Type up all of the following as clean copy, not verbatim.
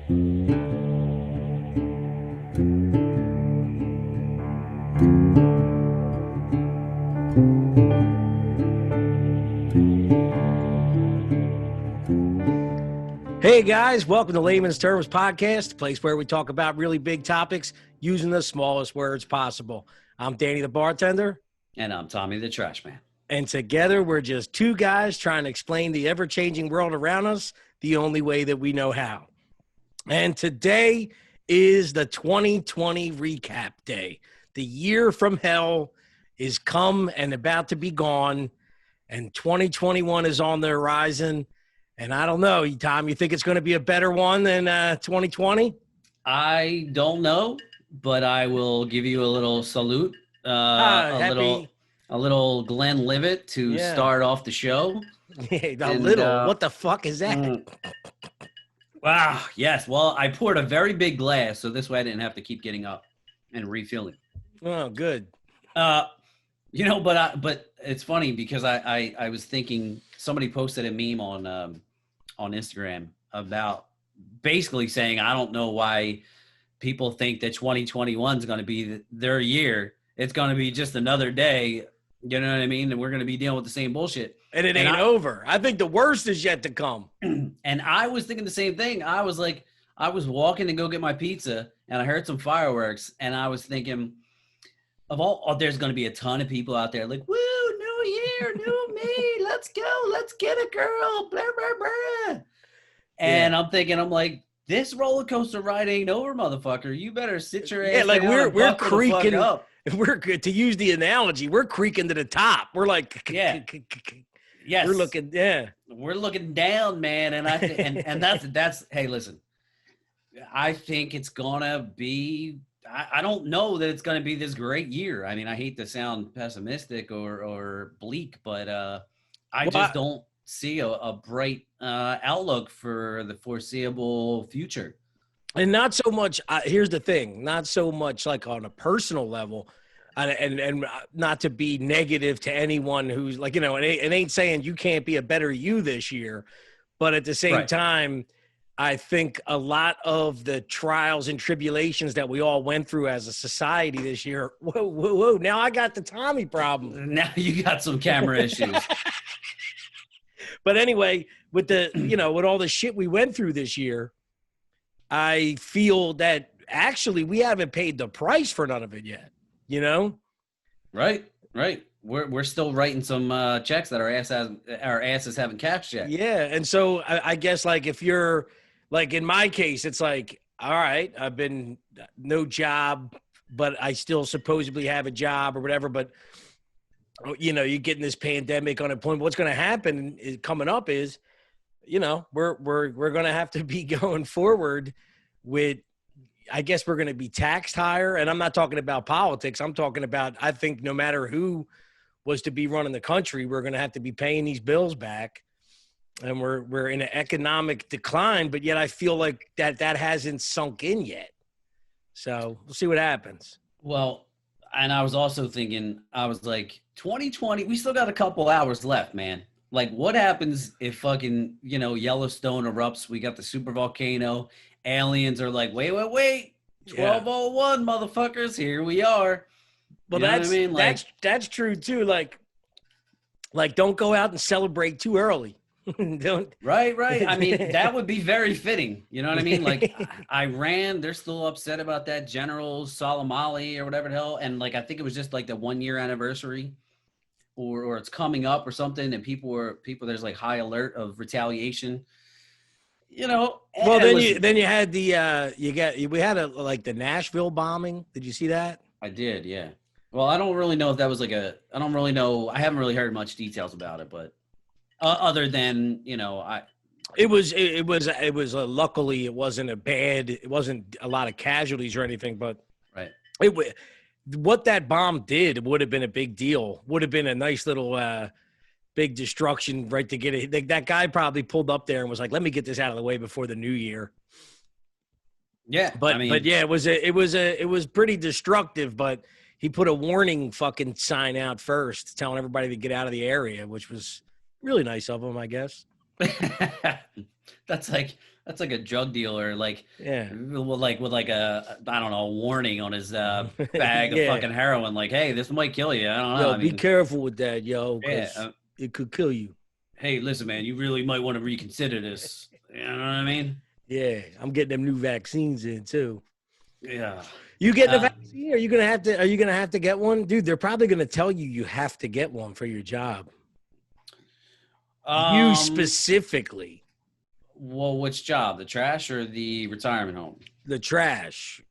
Hey guys, welcome to Layman's Terms Podcast, the place where we talk about really big topics using the smallest words possible. I'm Danny the bartender. And I'm Tommy the trash man. And together we're just two guys trying to explain the ever-changing world around us the only way that we know how. And today is the 2020 recap day. The year from hell is come and about to be gone, and 2021 is on the horizon. And I don't know, Tom, you think it's going to be a better one than 2020? I don't know, but I will give you a little salute, a little Glenlivet to start off the show. What the fuck is that? Wow, yes. Well, I poured a very big glass, so this way I didn't have to keep getting up and refilling. Oh, good. But it's funny because I was thinking somebody posted a meme on Instagram about basically saying, I don't know why people think that 2021 is going to be their year. It's going to be just another day. You know what I mean? And we're going to be dealing with the same bullshit. And it ain't over. I think the worst is yet to come. And I was thinking the same thing. I was walking to go get my pizza and I heard some fireworks and I was thinking there's going to be a ton of people out there like, woo, new year, new me. Let's go. Let's get it, girl. Blah, blah, blah. And I'm like, this roller coaster ride ain't over, motherfucker. You better sit your ass down. Like we're creaking up. We're good to use the analogy. We're creaking to the top. We're like, yes, we're looking down, man. And that's, hey, listen, I think it's gonna be, I don't know that it's going to be this great year. I mean, I hate to sound pessimistic or bleak, but I just don't see a bright outlook for the foreseeable future. And not so much, here's the thing, not so much like on a personal level, and not to be negative to anyone who's like, it ain't saying you can't be a better you this year, but at the same time, I think a lot of the trials and tribulations that we all went through as a society this year. Whoa. Now I got the Tommy problem. Now you got some camera issues. But anyway, with with all the shit we went through this year, I feel that actually we haven't paid the price for none of it yet, Right. We're still writing some checks that our asses haven't cashed yet. Yeah. And so I guess like if you're, like in my case, it's like, all right, I've been no job, but I still supposedly have a job or whatever. But, you get in this pandemic unemployment. What's going to happen coming up is, we're going to have to be going forward with, I guess we're going to be taxed higher. And I'm not talking about politics. I'm talking about, I think no matter who was to be running the country, we're going to have to be paying these bills back. And we're in an economic decline, but yet I feel like that hasn't sunk in yet. So we'll see what happens. Well, and I was also thinking, I was like, 2020, we still got a couple hours left, man. Like, what happens if fucking, Yellowstone erupts? We got the super volcano. Aliens are like, wait. 1201, motherfuckers, here we are. Well, that's true too. Like, don't go out and celebrate too early. Right. I mean, that would be very fitting. You know what I mean? Like Iran, they're still upset about that General Soleimani or whatever the hell. And like, I think it was just like the 1 year anniversary or it's coming up or something. And people, there's like high alert of retaliation, Well, then you had we had the Nashville bombing. Did you see that? I did. Yeah. Well, I don't really know if that was I don't really know. I haven't really heard much details about it, but other than, it was luckily it wasn't a lot of casualties or anything, but right. What that bomb did would have been a big deal. Would have been a nice little big destruction, right? To get it. That guy probably pulled up there and was like, "Let me get this out of the way before the new year." Yeah, but it was pretty destructive. But he put a warning fucking sign out first, telling everybody to get out of the area, which was really nice of him, I guess. That's That's like a drug dealer, like Yeah. with like a I don't know, a warning on his bag of Yeah. fucking heroin. Like, hey, this might kill you. I don't know. Yo, I be mean, careful with that, yo, yeah. because it could kill you. Hey, listen, man, you really might want to reconsider this. You know what I mean? Yeah, I'm getting them new vaccines in too. Yeah. You getting a Uh, vaccine? Are you gonna have to? Are you gonna have to get one, dude? They're probably gonna tell you you have to get one for your job. You um. specifically, Well, which job? The trash or the retirement home? the trash.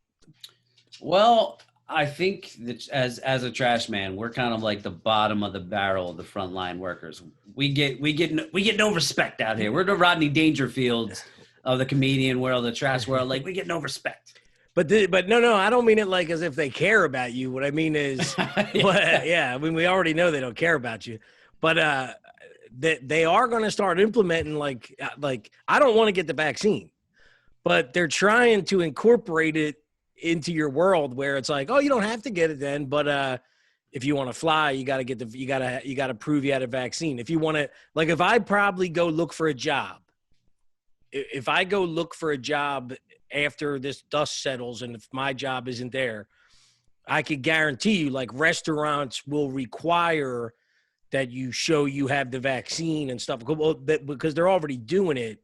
Well, I think that as a trash man, we're kind of like the bottom of the barrel of the frontline workers. We get no respect out here. We're the Rodney Dangerfields of the comedian world, the trash world. Like we get no respect. But no, I don't mean it like as if they care about you. What I mean is, well, yeah, I mean we already know they don't care about you, but they are going to start implementing like I don't want to get the vaccine, but they're trying to incorporate it into your world where it's like, oh, you don't have to get it then, but if you want to fly, you got to get you got to prove you had a vaccine. If you want to, like, if I probably go look for a job, if I go look for a job after this dust settles, and if my job isn't there, I could guarantee you, like, restaurants will require that you show you have the vaccine and stuff, because they're already doing it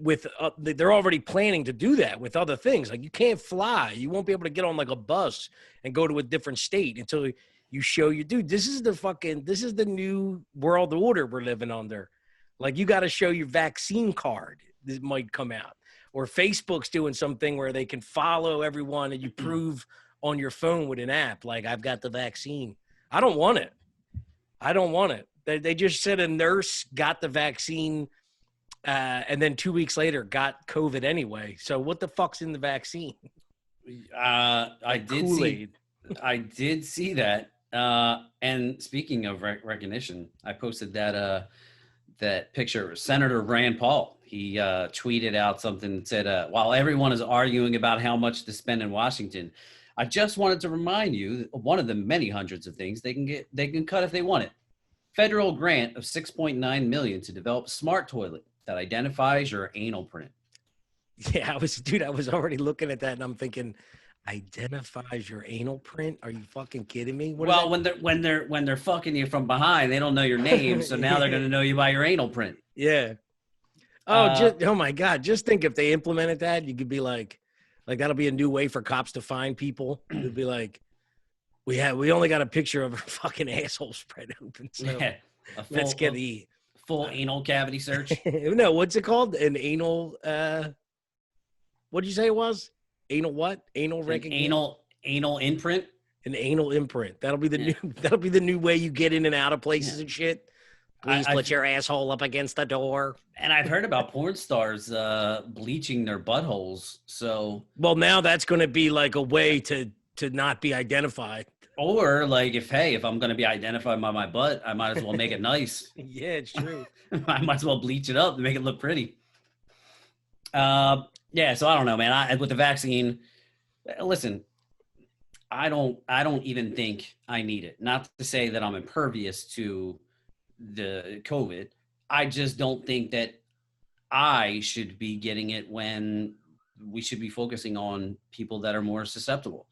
with they're already planning to do that with other things. Like, you can't fly, you won't be able to get on like a bus and go to a different state until you show you, dude, this is the new world order we're living under. Like, you got to show your vaccine card. This might come out, or Facebook's doing something where they can follow everyone and you prove on your phone with an app, like, I've got the vaccine. I don't want it. They just said a nurse got the vaccine and then 2 weeks later got COVID anyway. So what the fuck's in the vaccine? I did see that. And speaking of recognition, I posted that picture of Senator Rand Paul. He tweeted out something that said, while everyone is arguing about how much to spend in Washington, I just wanted to remind you of one of the many hundreds of things they can cut if they want it. Federal grant of $6.9 million to develop a smart toilet that identifies your anal print. Yeah, I was already looking at that and I'm thinking, identifies your anal print? Are you fucking kidding me? Well, when they're fucking you from behind, they don't know your name, so now they're gonna know you by your anal print. Yeah. Oh my God. Just think if they implemented that, you could be like that'll be a new way for cops to find people. It'd be like, we only got a picture of her fucking asshole spread open. So Yeah, let's get the full anal cavity search. No, what's it called? An anal what did you say it was? Anal what? Anal recognition? Anal imprint. An anal imprint. That'll be the new way you get in and out of places and shit. Please put your asshole up against the door. And I've heard about porn stars bleaching their buttholes. So, well, now that's going to be like a way to not be identified. Or like, if I'm going to be identified by my butt, I might as well make it nice. Yeah, it's true. I might as well bleach it up and make it look pretty. Yeah. So I don't know, man. With the vaccine, listen, I don't even think I need it. Not to say that I'm impervious to the COVID. I just don't think that I should be getting it when we should be focusing on people that are more susceptible.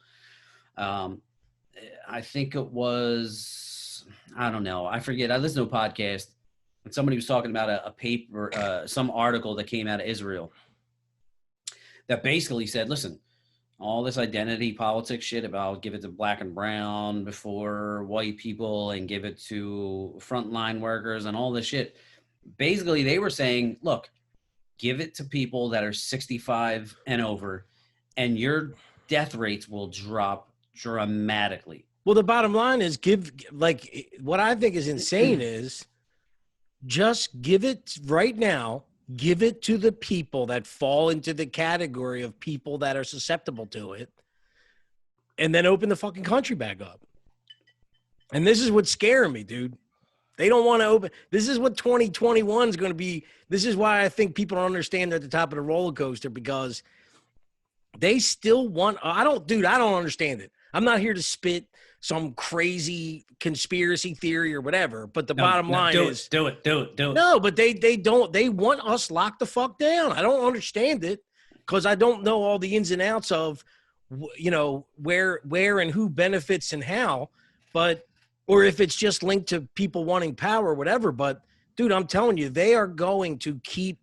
I think it was, I don't know, I forget. I listened to a podcast and somebody was talking about a paper, some article that came out of Israel that basically said, listen, all this identity politics shit about give it to black and brown before white people and give it to frontline workers and all this shit. Basically, they were saying, look, give it to people that are 65 and over and your death rates will drop dramatically. Well, the bottom line is what I think is insane is just give it right now. Give it to the people that fall into the category of people that are susceptible to it, and then open the fucking country back up. And this is what's scaring me, dude. They don't want to open. This is what 2021 is going to be. This is why I think people don't understand they're at the top of the roller coaster, because they still want. I don't understand it. I'm not here to spit some crazy conspiracy theory or whatever. But the No, bottom no, line do is, it, do it, do it, do it. no, but they don't. They want us locked the fuck down. I don't understand it because I don't know all the ins and outs of, where and who benefits and how, but or if it's just linked to people wanting power or whatever. But dude, I'm telling you, they are going to keep.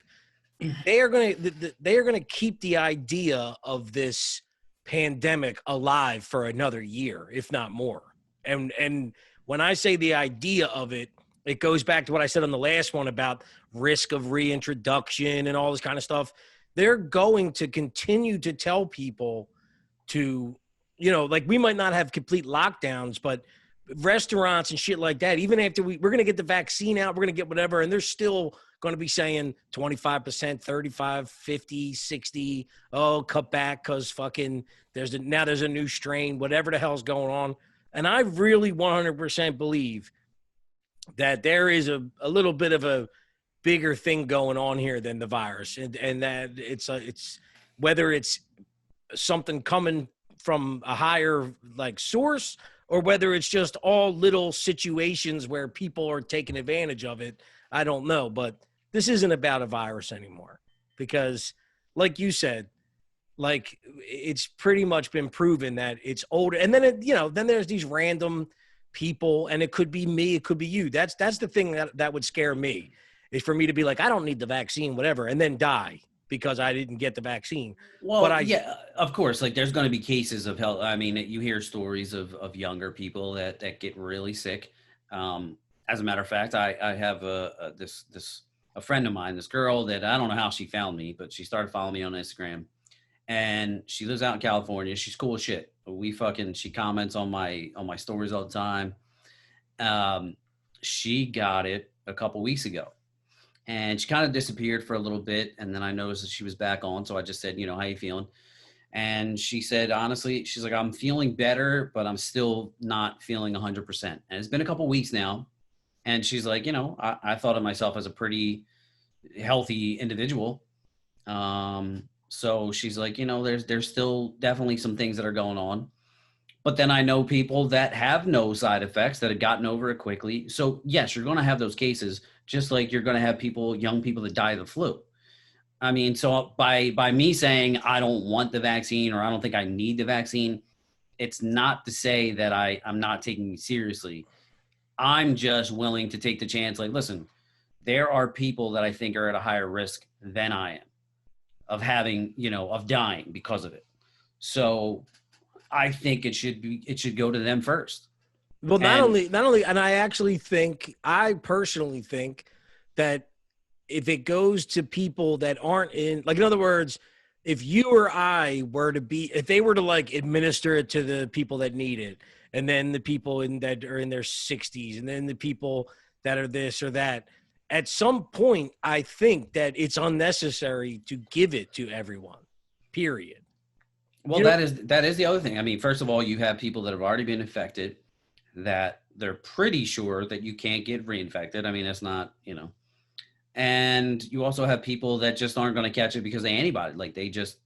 They are going to keep the idea of this pandemic alive for another year, if not more. And when I say the idea of it, it goes back to what I said on the last one about risk of reintroduction and all this kind of stuff. They're going to continue to tell people to, like we might not have complete lockdowns, but restaurants and shit like that, even after we're going to get the vaccine out, we're going to get whatever. And they're still going to be saying 25%, 35, 50, 60. Oh, cut back because fucking there's a new strain, whatever the hell's going on. And I really 100% believe that there is a little bit of a bigger thing going on here than the virus, and that it's whether it's something coming from a higher like source or whether it's just all little situations where people are taking advantage of it. I don't know, but this isn't about a virus anymore because, like you said, like it's pretty much been proven that it's older. And then then there's these random people, and it could be me, it could be you. That's the thing that would scare me, is for me to be like, I don't need the vaccine, whatever, and then die because I didn't get the vaccine. Well, yeah, of course. Like, there's going to be cases of health. I mean, you hear stories of younger people that get really sick. As a matter of fact, I have a friend of mine, this girl that I don't know how she found me, but she started following me on Instagram, and she lives out in California. She's cool as shit. She comments on my stories all the time. She got it a couple weeks ago. And she kind of disappeared for a little bit. And then I noticed that she was back on. So I just said, how you feeling? And she said, honestly, she's like, I'm feeling better, but I'm still not feeling 100%. And it's been a couple weeks now. And she's like, I thought of myself as a pretty healthy individual. So she's like, there's still definitely some things that are going on. But then I know people that have no side effects that have gotten over it quickly. So yes, you're going to have those cases, just like you're going to have young people that die of the flu. I mean, so by me saying I don't want the vaccine or I don't think I need the vaccine, it's not to say that I'm not taking it seriously. I'm just willing to take the chance. Like, listen, there are people that I think are at a higher risk than I am of having, of dying because of it. So I think it should go to them first. Well, not only, and I personally think that if it goes to people that aren't in, like, in other words, if you or I if they were to like administer it to the people that need it, and then the people that are in their 60s, and then the people that are this or that, at some point, I think that it's unnecessary to give it to everyone, period. Well, that is the other thing. I mean, first of all, you have people that have already been infected that they're pretty sure that you can't get reinfected. I mean, that's not, and you also have people that just aren't going to catch it because they antibody. Like, they just,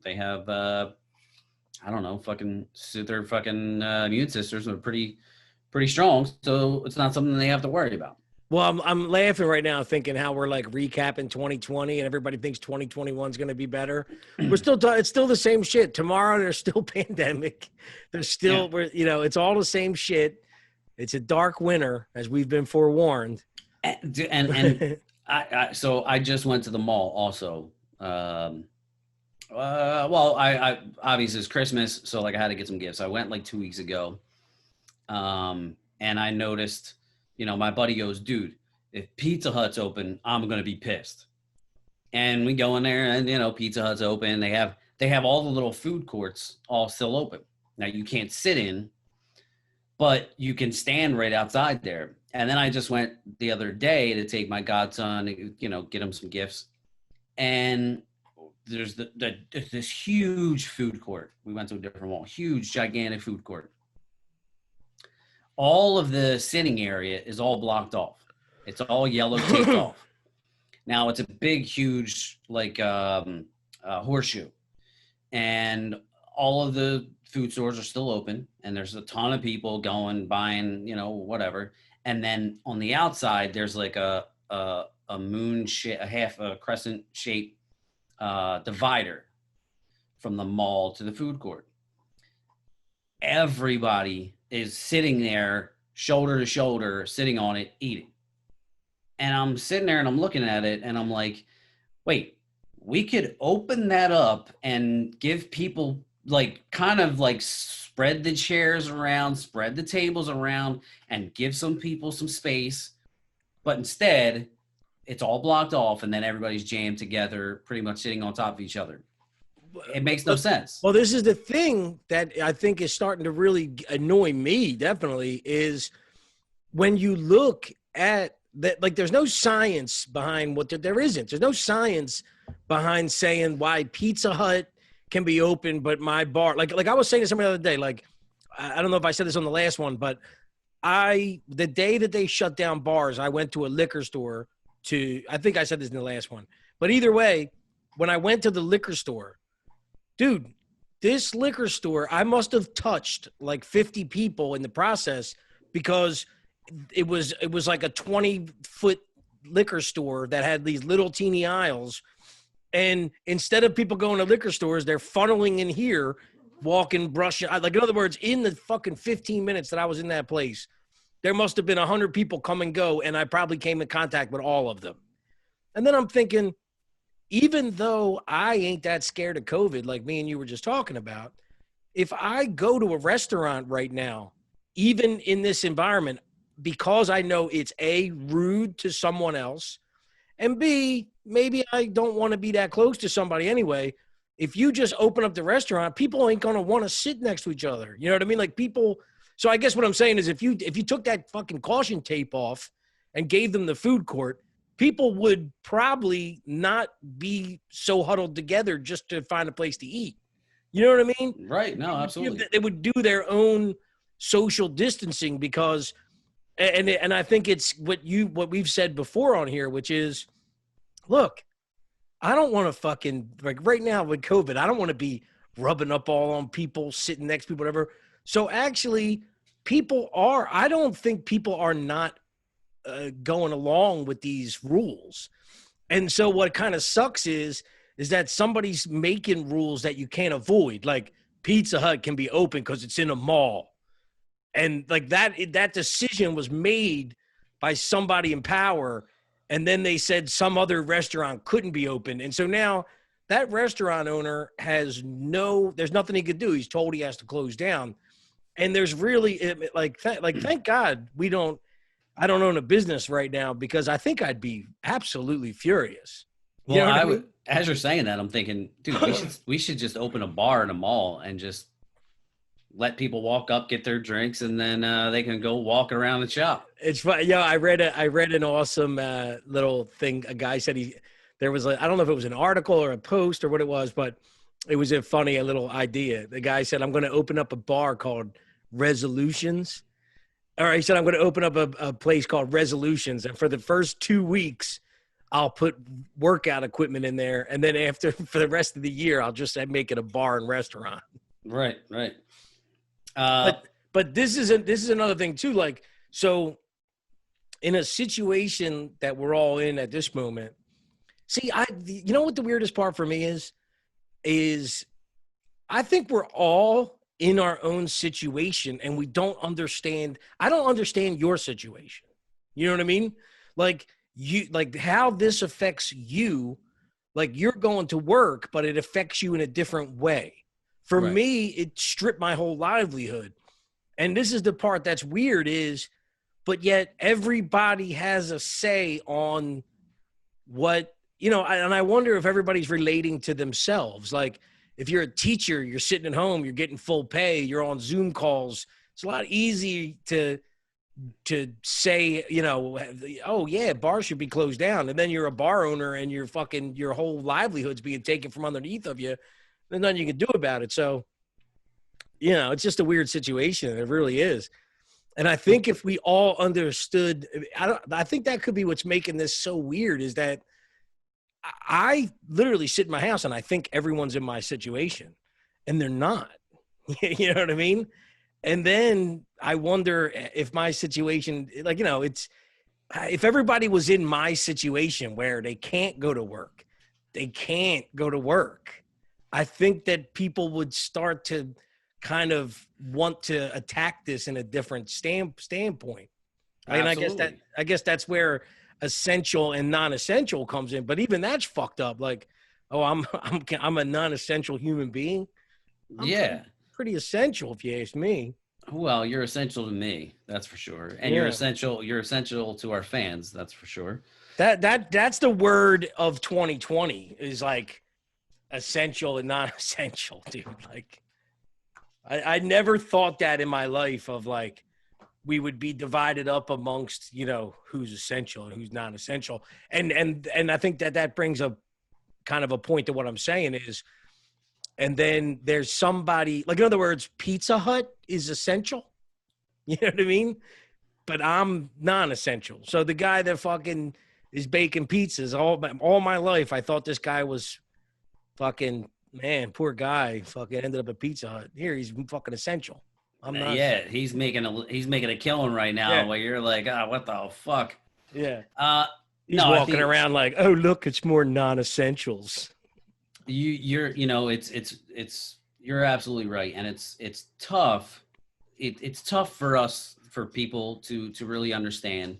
they have, I don't know, their fucking immune systems are pretty strong. So it's not something they have to worry about. Well, I'm laughing right now thinking how we're like recapping 2020 and everybody thinks 2021 is going to be better. It's still the same shit. Tomorrow there's still pandemic. There's still, it's all the same shit. It's a dark winter, as we've been forewarned. And so I just went to the mall also. Well, I obviously it's Christmas, so like I had to get some gifts. I went like 2 weeks ago. And I noticed, my buddy goes, dude, if Pizza Hut's open, I'm going to be pissed. And we go in there and, Pizza Hut's open. They have all the little food courts all still open. Now you can't sit in, but you can stand right outside there. And then I just went the other day to take my godson, get him some gifts. And there's this huge food court. We went to a different mall, huge, gigantic food court. All of the sitting area is all blocked off. It's all yellow taped off. Now it's a big, huge, like horseshoe, and all of the food stores are still open, and there's a ton of people going, buying, whatever. And then on the outside, there's like a moon shape, a half a crescent shape divider from the mall to the food court. Everybody is sitting there, shoulder to shoulder, sitting on it, eating. And I'm sitting there and I'm looking at it and I'm like, wait, we could open that up and give people like kind of like spread the chairs around, spread the tables around, and give some people some space. But instead, it's all blocked off and then everybody's jammed together, pretty much sitting on top of each other. It makes no sense. Well, this is the thing that I think is starting to really annoy me, definitely, is when you look at that, like there's no science behind what there isn't. There's no science behind saying why Pizza Hut can be open, but my bar, like I was saying to somebody the other day, like, I don't know if I said this on the last one, but the day that they shut down bars, I went to a liquor store I think I said this in the last one, but either way, when I went to the liquor store, dude, this liquor store, I must have touched like 50 people in the process because it was like a 20-foot liquor store that had these little teeny aisles. And instead of people going to liquor stores, they're funneling in here, walking, brushing. Like, in other words, in the fucking 15 minutes that I was in that place, there must have been 100 people come and go, and I probably came in contact with all of them. And then I'm thinking, even though I ain't that scared of COVID, like me and you were just talking about, if I go to a restaurant right now, even in this environment, because I know it's A, rude to someone else, and B, maybe I don't want to be that close to somebody anyway. If you just open up the restaurant, people ain't going to want to sit next to each other. You know what I mean? Like people. So I guess what I'm saying is if you took that fucking caution tape off and gave them the food court, people would probably not be so huddled together just to find a place to eat. You know what I mean? Right. No, absolutely. They would do their own social distancing because, and I think it's what we've said before on here, which is, look, I don't want to fucking, like right now with COVID, I don't want to be rubbing up all on people, sitting next to people, whatever. So actually, I don't think people are not going along with these rules. And so what kind of sucks is that somebody's making rules that you can't avoid. Like Pizza Hut can be open because it's in a mall. And like that decision was made by somebody in power. And then they said some other restaurant couldn't be open. And so now that restaurant owner there's nothing he could do. He's told he has to close down. And there's really thank God I don't own a business right now because I think I'd be absolutely furious. Well, you know I mean? As you're saying that, I'm thinking, dude, we should just open a bar in a mall and just let people walk up, get their drinks, and then they can go walk around the shop. It's fun. Yeah, I read an awesome little thing. A guy said there was I don't know if it was an article or a post or what it was, but it was a little idea. The guy said, I'm going to open up a bar called Resolutions. Or he said, I'm going to open up a place called Resolutions. And for the first 2 weeks, I'll put workout equipment in there. And then for the rest of the year, I'll just make it a bar and restaurant. Right, right. But this is another thing too. Like, so in a situation that we're all in at this moment, see, you know what the weirdest part for me is I think we're all in our own situation and we don't understand. I don't understand your situation. You know what I mean? Like how this affects you, like you're going to work, but it affects you in a different way. For me, it stripped my whole livelihood. And this is the part that's weird but yet everybody has a say on what, and I wonder if everybody's relating to themselves. Like if you're a teacher, you're sitting at home, you're getting full pay, you're on Zoom calls. It's a lot easier to say, oh yeah, bars should be closed down. And then you're a bar owner and your whole livelihood's being taken from underneath of you. There's nothing you can do about it. So, it's just a weird situation. It really is. And I think if we all understood, I think that could be what's making this so weird is that I literally sit in my house and I think everyone's in my situation and they're not. You know what I mean? And then I wonder if my situation, like, it's, if everybody was in my situation where they can't go to work, I think that people would start to kind of want to attack this in a different standpoint. And Absolutely. I guess that's where essential and non-essential comes in. But even that's fucked up. Like, oh, I'm a non-essential human being. I'm Yeah. pretty essential if you ask me. Well, you're essential to me, that's for sure. And Yeah. you're essential to our fans, that's for sure. That's the word of 2020 is like essential and non-essential, dude. Like I never thought that in my life of like we would be divided up amongst, who's essential and who's non-essential. And I think that brings a kind of a point to what I'm saying is, and then there's somebody, like, in other words, Pizza Hut is essential. You know what I mean? But I'm non-essential. So the guy that fucking is baking pizzas all my life, I thought this guy was fucking, man, poor guy, fucking ended up at Pizza Hut. Here, he's fucking essential. I'm not. Yeah, he's making a killing right now Yeah, where you're like, what the fuck? yeah. Uh He's no, I walking think around like, oh, look, it's more non-essentials. you're absolutely right. And it's tough. It's tough for us, for people to really understand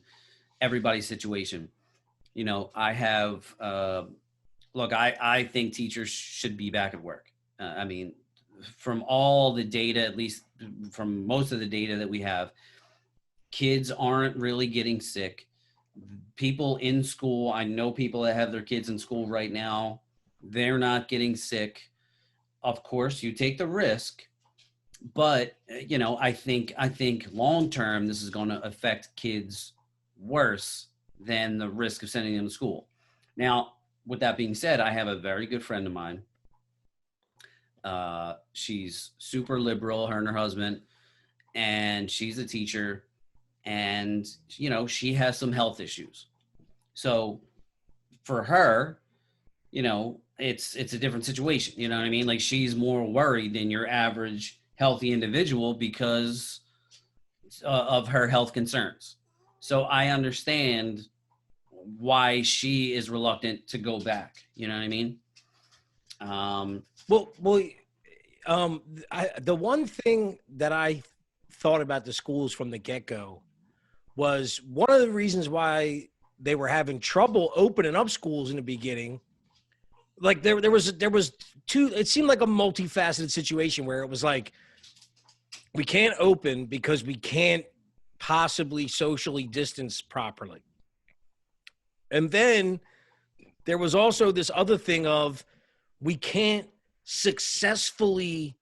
everybody's situation. I have look, I think teachers should be back at work. I mean, from all the data, at least from most of the data that we have, kids aren't really getting sick. People in school, I know people that have their kids in school right now, they're not getting sick. Of course, you take the risk, but I think long term this is going to affect kids worse than the risk of sending them to school. Now, with that being said, I have a very good friend of mine. She's super liberal, her and her husband, and she's a teacher, and she has some health issues. So for her, it's a different situation. You know what I mean? Like, she's more worried than your average healthy individual because of her health concerns. So I understand why she is reluctant to go back. You know what I mean? Well, the one thing that I thought about the schools from the get-go was one of the reasons why they were having trouble opening up schools in the beginning. Like there was two, it seemed like a multifaceted situation where it was like, we can't open because we can't possibly socially distance properly. And then there was also this other thing of we can't successfully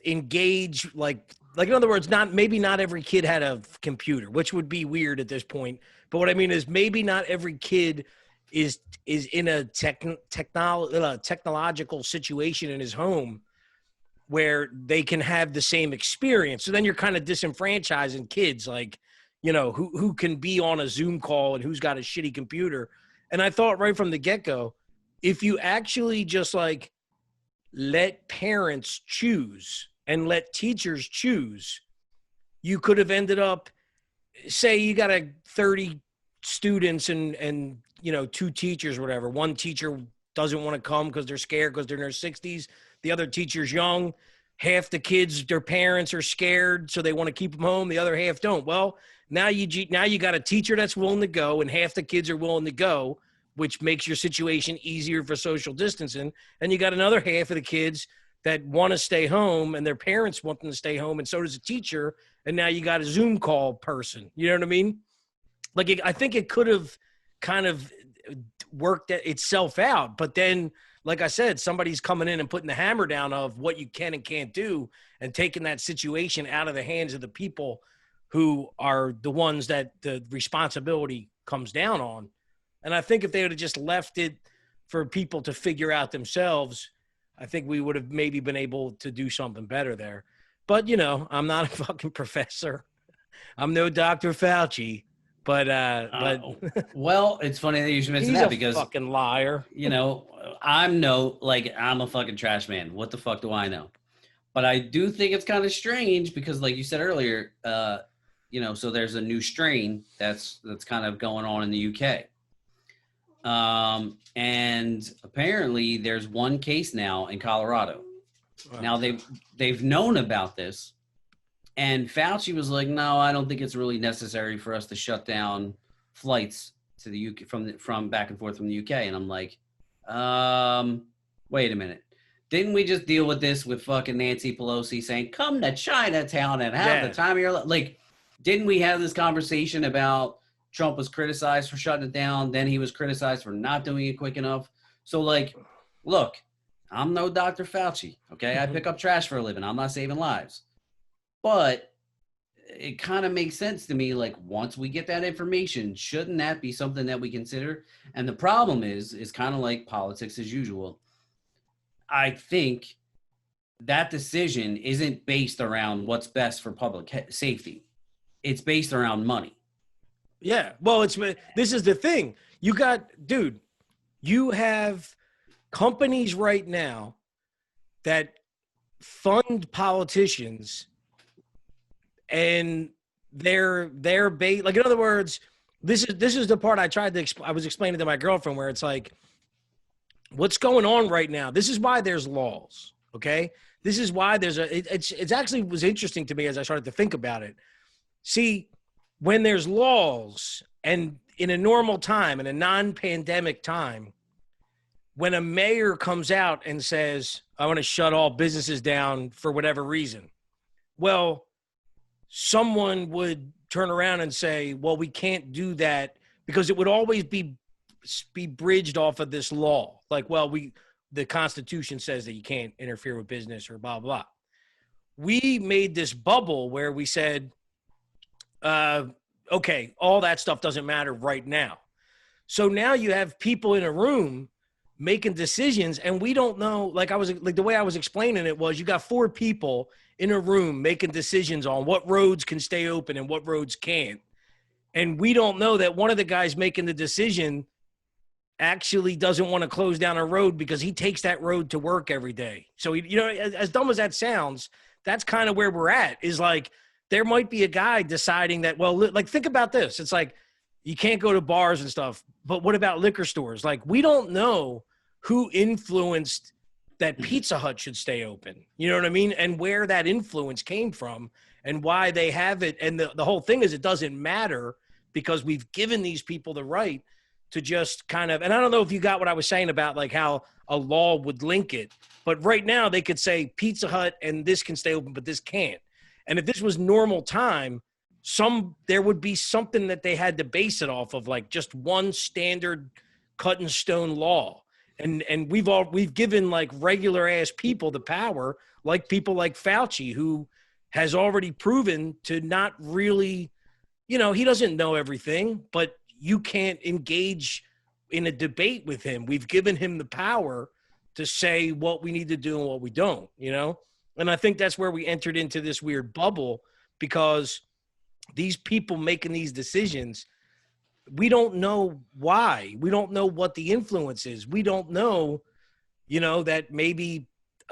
engage, like in other words, maybe not every kid had a computer, which would be weird at this point. But what I mean is maybe not every kid is in a technological situation in his home where they can have the same experience. So then you're kind of disenfranchising kids, like, who can be on a Zoom call and who's got a shitty computer. And I thought right from the get-go, if you actually just like let parents choose and let teachers choose, you could have ended up, say you got 30 students and two teachers or whatever. One teacher doesn't want to come because they're scared because they're in their 60s. The other teacher's young. Half the kids, their parents are scared, so they want to keep them home. The other half don't. Well, now you got a teacher that's willing to go, and half the kids are willing to go, which makes your situation easier for social distancing. And you got another half of the kids that want to stay home, and their parents want them to stay home, and so does a teacher. And now you got a Zoom call person. You know what I mean? Like, I think it could have kind of worked itself out, but then, like I said, somebody's coming in and putting the hammer down of what you can and can't do and taking that situation out of the hands of the people who are the ones that the responsibility comes down on. And I think if they would have just left it for people to figure out themselves, I think we would have maybe been able to do something better there. But, I'm not a fucking professor. I'm no Dr. Fauci, but well, it's funny that you should mention he's that a because fucking liar. I'm a fucking trash man. What the fuck do I know? But I do think it's kind of strange because, like you said earlier, so there's a new strain that's kind of going on in the UK. And apparently there's one case now in Colorado. Wow. Now they've known about this, and Fauci was like, "No, I don't think it's really necessary for us to shut down flights to the UK from back and forth from the UK." And I'm like, wait a minute. Didn't we just deal with this with fucking Nancy Pelosi saying, "Come to Chinatown and have the time of your life"? Like, didn't we have this conversation about Trump was criticized for shutting it down, then he was criticized for not doing it quick enough? So, like, look, I'm no Dr. Fauci, okay? I pick up trash for a living. I'm not saving lives. But it kind of makes sense to me, like, once we get that information, shouldn't that be something that we consider? And the problem is kind of like politics as usual. I think that decision isn't based around what's best for public safety. It's based around money. Yeah. Well, this is the thing. You have companies right now that fund politicians, and they're like, in other words, this is the part I was explaining to my girlfriend, where it's like, what's going on right now? This is why there's laws. Okay. This is why it's actually was interesting to me as I started to think about it. See, when there's laws, and in a normal time, in a non-pandemic time, when a mayor comes out and says, "I want to shut all businesses down for whatever reason," well, someone would turn around and say, "Well, we can't do that," because it would always be bridged off of this law. Like, well, the Constitution says that you can't interfere with business or blah, blah. We made this bubble where we said, okay, all that stuff doesn't matter right now. So now you have people in a room making decisions, and we don't know, the way I was explaining it was, you got 4 people in a room making decisions on what roads can stay open and what roads can't. And we don't know that one of the guys making the decision actually doesn't want to close down a road because he takes that road to work every day. So, as dumb as that sounds, that's kind of where we're at, is like, there might be a guy deciding that, well, like, think about this. It's like, you can't go to bars and stuff, but what about liquor stores? Like, we don't know who influenced that Pizza Hut should stay open. You know what I mean? And where that influence came from and why they have it. And the whole thing is, it doesn't matter because we've given these people the right to just kind of, and I don't know if you got what I was saying about like how a law would link it, but right now they could say Pizza Hut and this can stay open, but this can't. And if this was normal time, there would be something that they had to base it off of, like just one standard cut in stone law. And we've given like regular ass people the power, like people like Fauci, who has already proven to not really, he doesn't know everything, but you can't engage in a debate with him. We've given him the power to say what we need to do and what we don't, And I think that's where we entered into this weird bubble, because these people making these decisions, we don't know why. We don't know what the influence is. We don't know, that maybe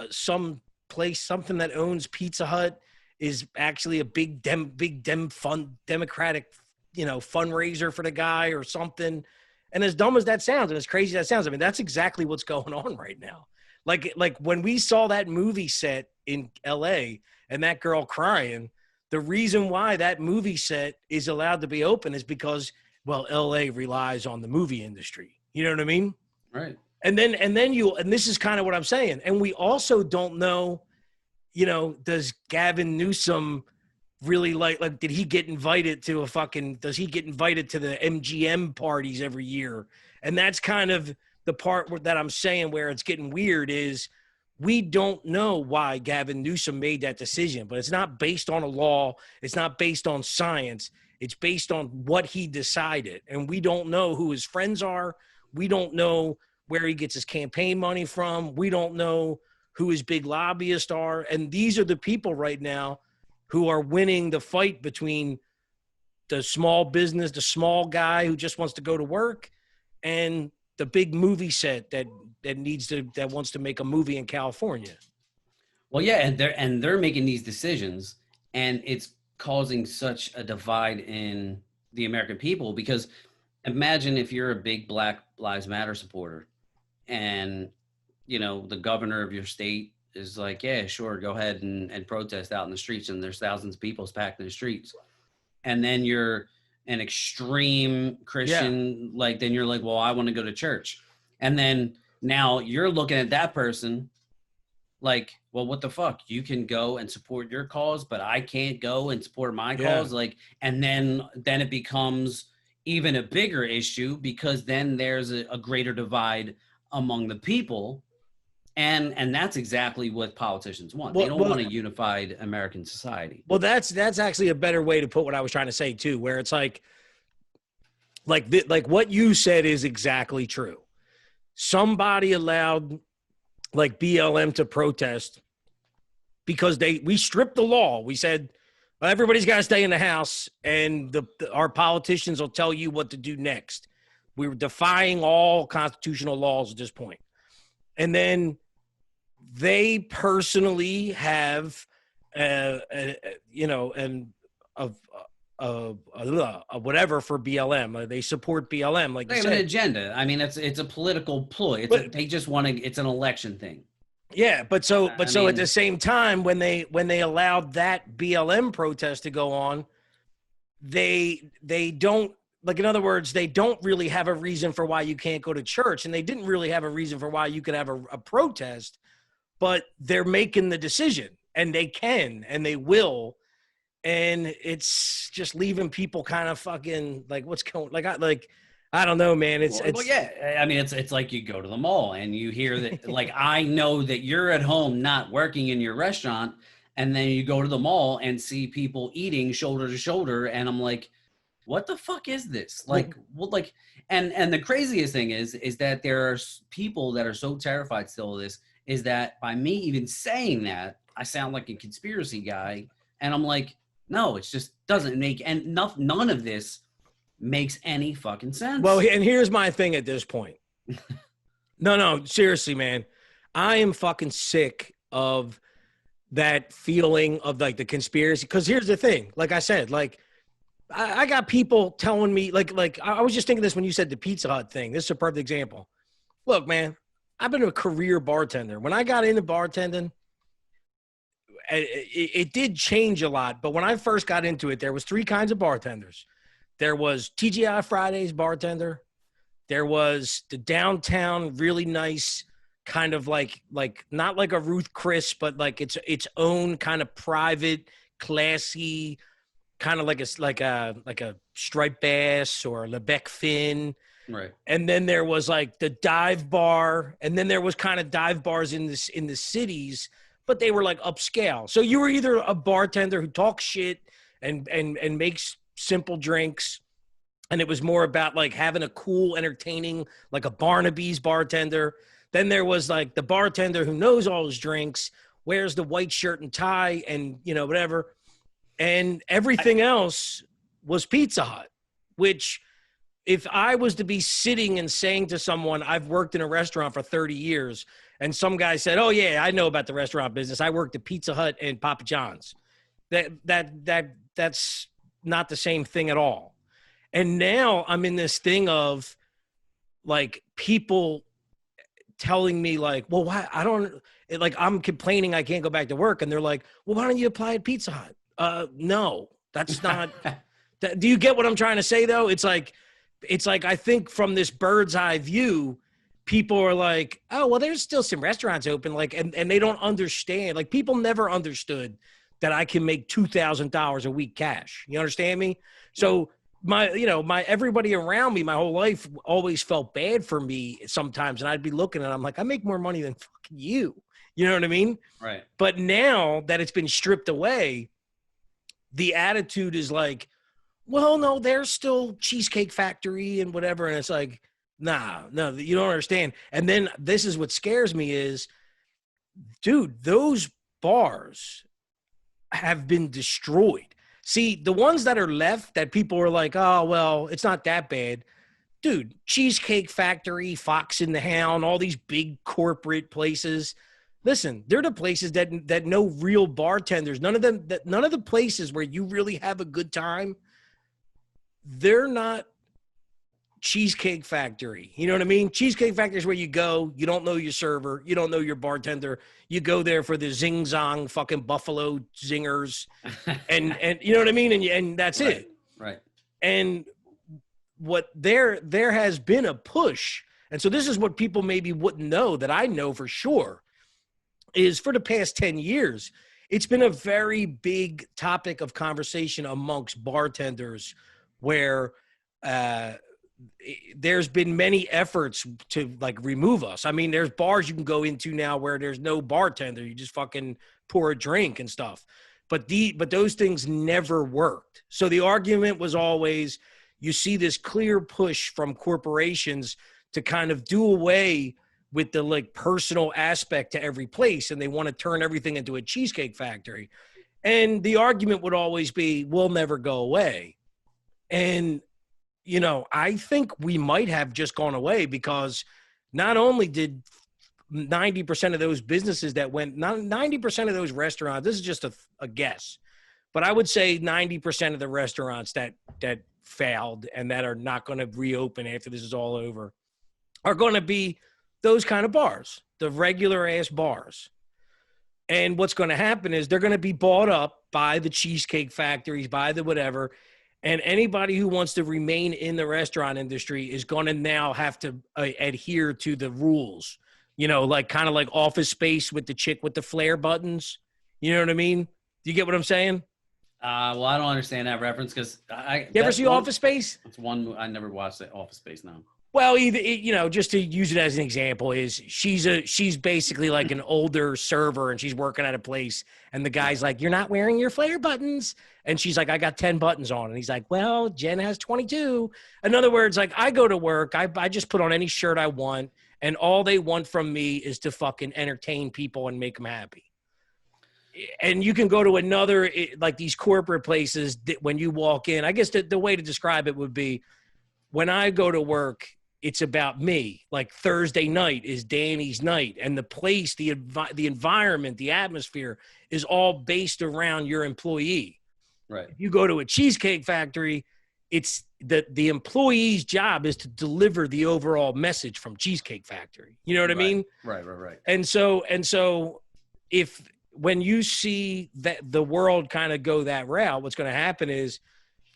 something that owns Pizza Hut is actually a big Democratic, fundraiser for the guy or something. And as dumb as that sounds, and as crazy as that sounds, I mean, that's exactly what's going on right now. Like when we saw that movie set in LA and that girl crying, the reason why that movie set is allowed to be open is because, well, LA relies on the movie industry. You know what I mean? Right. And this is kind of what I'm saying. And we also don't know, does Gavin Newsom really like, did he get invited to does he get invited to the MGM parties every year? And that's kind of the part that I'm saying where it's getting weird, is we don't know why Gavin Newsom made that decision, but it's not based on a law. It's not based on science. It's based on what he decided. And we don't know who his friends are. We don't know where he gets his campaign money from. We don't know who his big lobbyists are. And these are the people right now who are winning the fight between the small business, the small guy who just wants to go to work, and the big movie set that that wants to make a movie in California. Well, yeah, and they're making these decisions, and it's causing such a divide in the American people because imagine if you're a big Black Lives Matter supporter, and the governor of your state is like, yeah, sure, go ahead and protest out in the streets, and there's thousands of people packed in the streets, and then you're an extreme Christian, like then you're like, well, I want to go to church, and then now you're looking at that person like, well, what the fuck? You can go and support your cause, but I can't go and support my cause. Like, and then it becomes even a bigger issue because then there's a greater divide among the people. And that's exactly what politicians want. They don't want a unified American society. Well, that's actually a better way to put what I was trying to say too, where it's like what you said is exactly true. Somebody allowed like BLM to protest because we stripped the law. We said, well, everybody's got to stay in the house and our politicians will tell you what to do next. We were defying all constitutional laws at this point. And then they personally have, whatever for BLM. They support BLM. Like they have an agenda. I mean, it's a political ploy. They just want to. It's an election thing. Yeah, but at the same time, when they allowed that BLM protest to go on, they don't, like, in other words, they don't really have a reason for why you can't go to church, and they didn't really have a reason for why you could have a protest, but they're making the decision, and they can, and they will. And it's just leaving people kind of fucking like, what's going, I don't know, man. It's yeah. I mean, it's like you go to the mall and you hear that, like, I know that you're at home, not working in your restaurant. And then you go to the mall and see people eating shoulder to shoulder. And I'm like, what the fuck is this? Like, and the craziest thing is that there are people that are so terrified still of this, is that by me even saying that, I sound like a conspiracy guy. And I'm like, no, it just doesn't make, and none of this makes any fucking sense. Well, and here's my thing at this point. No, seriously, man. I am fucking sick of that feeling of like the conspiracy. Because here's the thing. Like I said, like I got people telling me, like I was just thinking this when you said the Pizza Hut thing. This is a perfect example. Look, man, I've been a career bartender. When I got into bartending, it did change a lot, but when I first got into it, there was three kinds of bartenders. There was TGI Fridays bartender. There was the downtown, really nice, kind of like not like a Ruth Chris, but like its own kind of private, classy, kind of like a striped bass or Lebec Fin. Right. And then there was like the dive bar, and then there was kind of dive bars in the cities, but they were like upscale. So you were either a bartender who talks shit and makes simple drinks, and it was more about like having a cool, entertaining, like a Barnaby's bartender. Then there was like the bartender who knows all his drinks, wears the white shirt and tie and, whatever. And everything else was Pizza Hut, which if I was to be sitting and saying to someone, I've worked in a restaurant for 30 years, and some guy said, oh yeah, I know about the restaurant business. I worked at Pizza Hut and Papa John's. That's not the same thing at all. And now I'm in this thing of like people telling me like, well, why I'm complaining I can't go back to work. And they're like, well, why don't you apply at Pizza Hut? No, that's not, do you get what I'm trying to say though? It's like, I think from this bird's eye view, people are like, oh, well, there's still some restaurants open. Like, and they don't understand. Like people never understood that I can make $2,000 a week cash. You understand me? So my everybody around me, my whole life always felt bad for me sometimes. And I'd be looking and I'm like, I make more money than fucking you. You know what I mean? Right. But now that it's been stripped away, the attitude is like, well, no, there's still Cheesecake Factory and whatever. And it's like, no, you don't understand. And then this is what scares me is, dude, those bars have been destroyed. See, the ones that are left that people are like, oh, well, it's not that bad. dude, Cheesecake Factory, Fox and the Hound, all these big corporate places. Listen, they're the places that know real bartenders. None of the places where you really have a good time, they're not Cheesecake Factory. You know what I mean? Cheesecake Factory is where you go, you don't know your server, you don't know your bartender. You go there for the zing zong fucking buffalo zingers and you know what I mean? And that's right, it. Right. And what there has been a push. And so this is what people maybe wouldn't know that I know for sure is for the past 10 years, it's been a very big topic of conversation amongst bartenders where there's been many efforts to like remove us. I mean, there's bars you can go into now where there's no bartender. You just fucking pour a drink and stuff. But those things never worked. So the argument was always, you see this clear push from corporations to kind of do away with the like personal aspect to every place. And they want to turn everything into a Cheesecake Factory. And the argument would always be, we'll never go away. And, you know, I think we might have just gone away because not only did 90% of those businesses that went, not 90% of those restaurants, this is just a guess, but I would say 90% of the restaurants that failed and that are not going to reopen after this is all over are going to be those kind of bars, the regular ass bars. And what's going to happen is they're going to be bought up by the Cheesecake Factories, by the whatever. And anybody who wants to remain in the restaurant industry is going to now have to adhere to the rules, you know, like kind of like Office Space with the chick with the flare buttons. You know what I mean? Do you get what I'm saying? Well, I don't understand that reference because you ever see Office Space? It's one I never watched the Office Space now. Well, either, you know, just to use it as an example, is she's basically like an older server and she's working at a place and the guy's like, you're not wearing your flare buttons. And she's like, I got 10 buttons on. And he's like, well, Jen has 22. In other words, like I go to work, I just put on any shirt I want. And all they want from me is to fucking entertain people and make them happy. And you can go to another, like these corporate places that when you walk in, I guess the way to describe it would be when I go to work, it's about me. Like Thursday night is Danny's night, and the place, the environment, the atmosphere is all based around your employee. Right. If you go to a Cheesecake Factory, it's the employee's job is to deliver the overall message from Cheesecake Factory. You know what I mean? Right. And so if when you see that the world kind of go that route, what's going to happen is,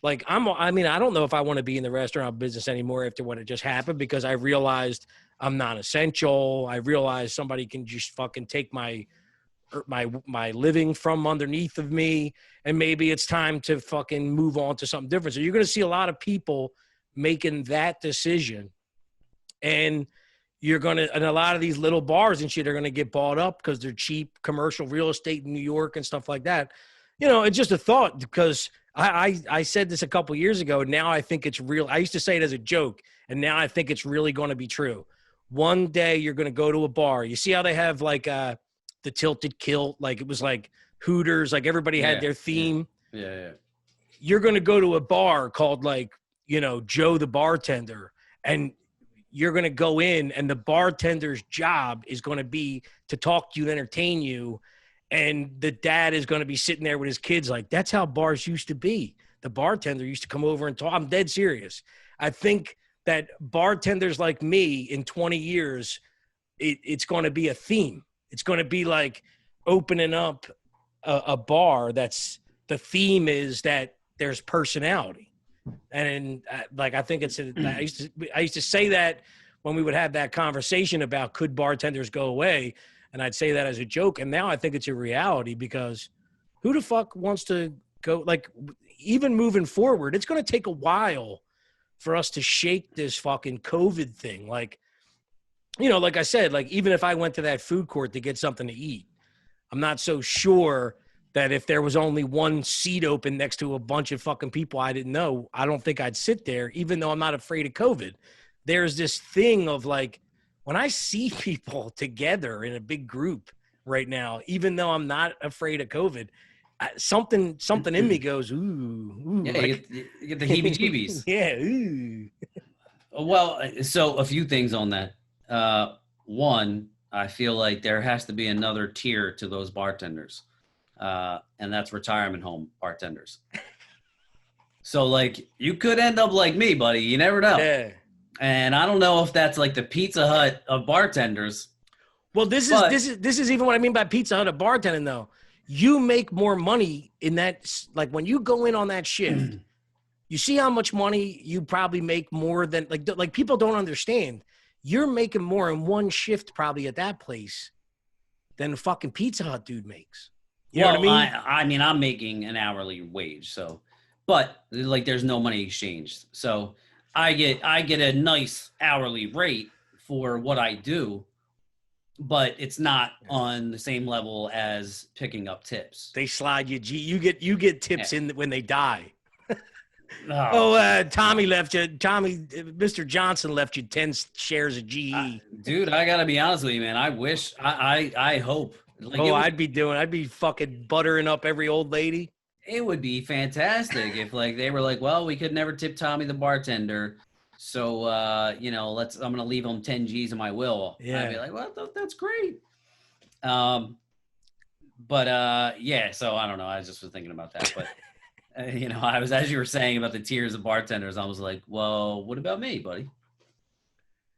like, I don't know if I want to be in the restaurant business anymore after what had just happened, because I realized I'm non-essential. I realized somebody can just fucking take my living from underneath of me. And maybe it's time to fucking move on to something different. So you're going to see a lot of people making that decision. And and a lot of these little bars and shit are going to get bought up because they're cheap commercial real estate in New York and stuff like that. You know, it's just a thought, because I said this a couple years ago. Now I think it's real. I used to say it as a joke, and now I think it's really going to be true. One day you're going to go to a bar. You see how they have like the tilted kilt, like it was like Hooters, like everybody had their theme. Yeah. You're going to go to a bar called like, you know, Joe the bartender, and you're going to go in, and the bartender's job is going to be to talk to you, entertain you. And the dad is going to be sitting there with his kids like, that's how bars used to be. The bartender used to come over and talk. I'm dead serious. I think that bartenders like me in 20 years, it's going to be a theme. It's going to be like opening up a bar that's the theme is that there's personality. And like, I think I used to say that when we would have that conversation about could bartenders go away. And I'd say that as a joke. And now I think it's a reality, because who the fuck wants to go, like, even moving forward, it's going to take a while for us to shake this fucking COVID thing. Like, you know, like I said, like, even if I went to that food court to get something to eat, I'm not so sure that if there was only one seat open next to a bunch of fucking people I didn't know, I don't think I'd sit there, even though I'm not afraid of COVID. There's this thing of like, when I see people together in a big group right now, even though I'm not afraid of COVID, something in me goes, ooh. Yeah, Like, you get the heebie-jeebies. Yeah, ooh. Well, so a few things on that. One, I feel like there has to be another tier to those bartenders, and that's retirement home bartenders. So, like, you could end up like me, buddy. You never know. Yeah. And I don't know if that's like the Pizza Hut of bartenders, Well, this is but this is this is even what I mean by Pizza Hut of bartending though. You make more money in that, like when you go in on that shift, you see how much money you probably make more than like people don't understand. You're making more in one shift probably at that place than the fucking Pizza Hut dude makes. You know what I well, mean? I mean, I'm making an hourly wage, so, but like, there's no money exchanged, so I get a nice hourly rate for what I do, but it's not on the same level as picking up tips. They slide you G. You get tips Yeah. in when they die. Oh, Oh, jeez. Tommy left you. Mr. Johnson left you 10 shares of GE. Dude, I gotta be honest with you, man. I wish, I hope, like, Oh, I'd be fucking buttering up every old lady. it would be fantastic if, like, they were like, well, we could never tip Tommy the bartender, so I'm gonna leave him 10 G's in my will. Yeah. I'd be like, well, that's great. But yeah, so I don't know. I just was thinking about that, but I was, as you were saying about the tiers of bartenders, I was like, well, what about me, buddy?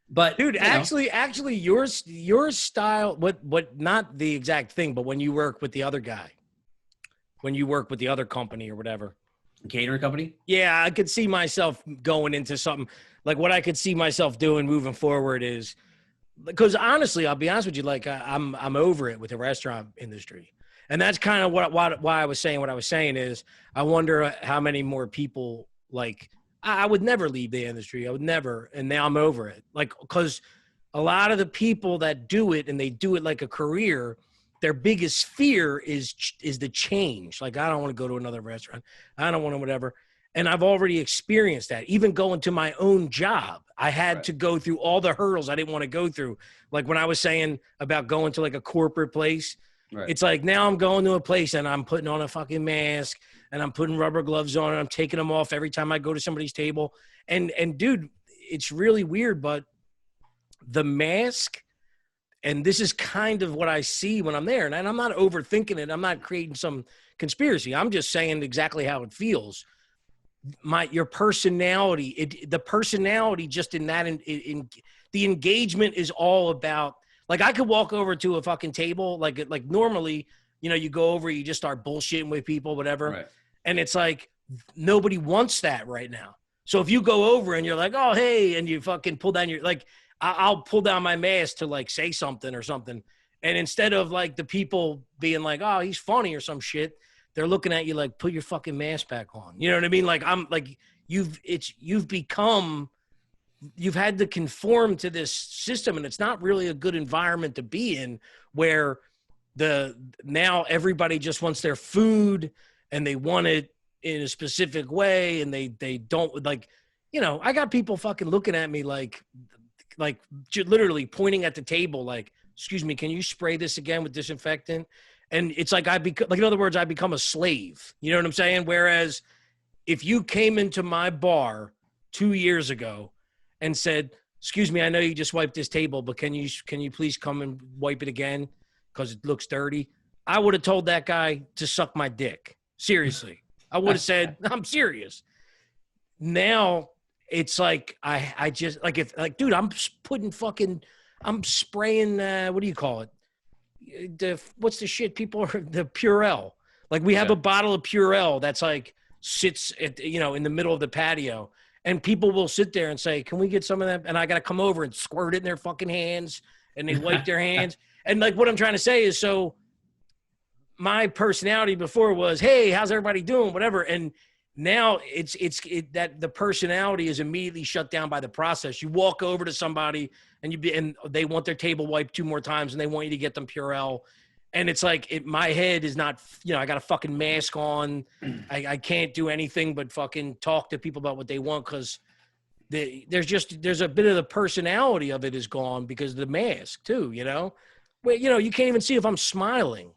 But Dude, actually, your style, what, not the exact thing, but when you work with the other guy, when you work with the other company or whatever. catering company. Yeah, I could see myself going into something like what I could see myself doing moving forward is because honestly, I'll be honest with you, like I'm over it with the restaurant industry. And that's kind of why I was saying what I was saying is I wonder how many more people like I would never leave the industry. I would never. And now I'm over it. Like, because a lot of the people that do it and they do it like a career, their biggest fear is the change. Like, I don't want to go to another restaurant. I don't want to whatever. And I've already experienced that. Even going to my own job, I had to go through all the hurdles I didn't want to go through. Like when I was saying about going to like a corporate place, it's like now I'm going to a place and I'm putting on a fucking mask and I'm putting rubber gloves on and I'm taking them off every time I go to somebody's table. And dude, it's really weird, but the mask, and this is kind of what I see when I'm there, and I'm not overthinking it. I'm not creating some conspiracy. I'm just saying exactly how it feels. Your personality, the personality just in that, in the engagement is all about, like I could walk over to a fucking table, like normally, you go over, you just start bullshitting with people, whatever. Right. And it's like, nobody wants that right now. So if you go over and you're like, oh, hey, and you fucking pull down your, like, I'll pull down my mask to like say something or something. And instead of like the people being like, oh, he's funny or some shit, they're looking at you like, put your fucking mask back on. You know what I mean? Like, I'm like, you've had to conform to this system, and it's not really a good environment to be in, where now everybody just wants their food and they want it in a specific way, and they don't, like, I got people fucking looking at me like literally pointing at the table like, excuse me, can you spray this again with disinfectant? And it's like in other words, I become a slave. You know what I'm saying? Whereas if you came into my bar 2 years ago and said, excuse me, I know you just wiped this table, but can you please come and wipe it again because it looks dirty? I would have told that guy to suck my dick. Seriously. I would have said, I'm serious. Now it's like, I just like, if like, dude, I'm spraying, what do you call it? What's the shit people are, the Purell. Like we have a bottle of Purell that's like sits at, in the middle of the patio, and people will sit there and say, can we get some of that? And I got to come over and squirt it in their fucking hands, and they wipe their hands. And like, what I'm trying to say is, so my personality before was, hey, how's everybody doing? Whatever. And now it's that the personality is immediately shut down by the process. You walk over to somebody and they want their table wiped 2 more times, and they want you to get them Purell. And it's like, my head is not, I got a fucking mask on. I can't do anything but fucking talk to people about what they want, because there's a bit of the personality of it is gone because of the mask too, Well, you can't even see if I'm smiling.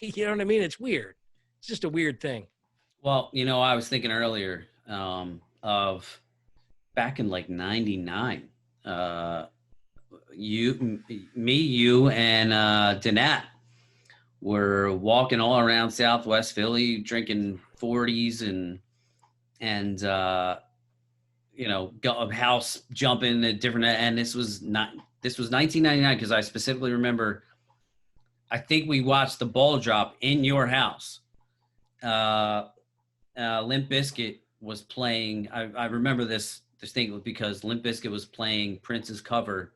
You know what I mean? It's weird. It's just a weird thing. Well, I was thinking earlier of back in like 99. You and Danat were walking all around Southwest Philly, drinking 40s and house jumping at different. And this was 1999 because I specifically remember. I think we watched the ball drop in your house. Limp Bizkit was playing. I remember this distinctly because Limp Bizkit was playing Prince's cover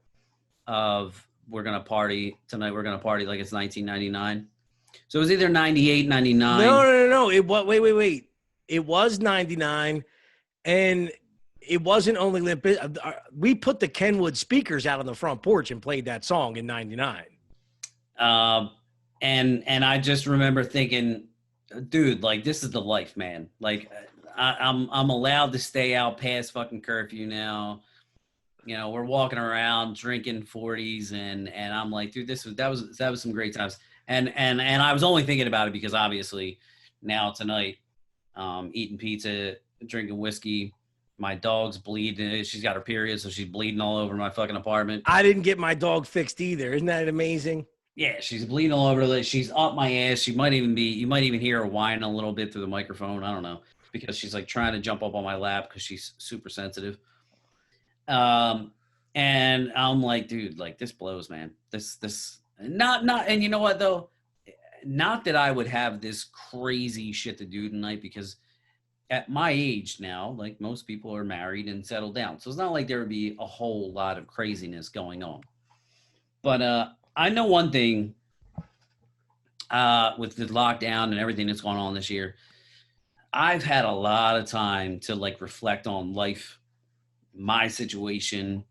of "We're Gonna Party Tonight." We're gonna party like it's 1999. So it was either 98, 99. No. It was wait. It was 99, and it wasn't only Limp Bizkit. We put the Kenwood speakers out on the front porch and played that song in 99. And I just remember thinking, dude, like this is the life, man. Like I'm allowed to stay out past fucking curfew now. We're walking around drinking 40s and I'm like, dude, that was some great times. And I was only thinking about it because obviously now tonight, eating pizza, drinking whiskey, my dog's bleeding. She's got her period, so she's bleeding all over my fucking apartment. I didn't get my dog fixed either. Isn't that amazing? Yeah, she's bleeding all over. She's up my ass. You might even hear her whine a little bit through the microphone. I don't know, because she's like trying to jump up on my lap because she's super sensitive. And I'm like, dude, like this blows, man. This not, and you know what though? Not that I would have this crazy shit to do tonight because at my age now, like most people are married and settled down. So it's not like there would be a whole lot of craziness going on. But, I know one thing with the lockdown and everything that's going on this year. I've had a lot of time to like reflect on life, my situation,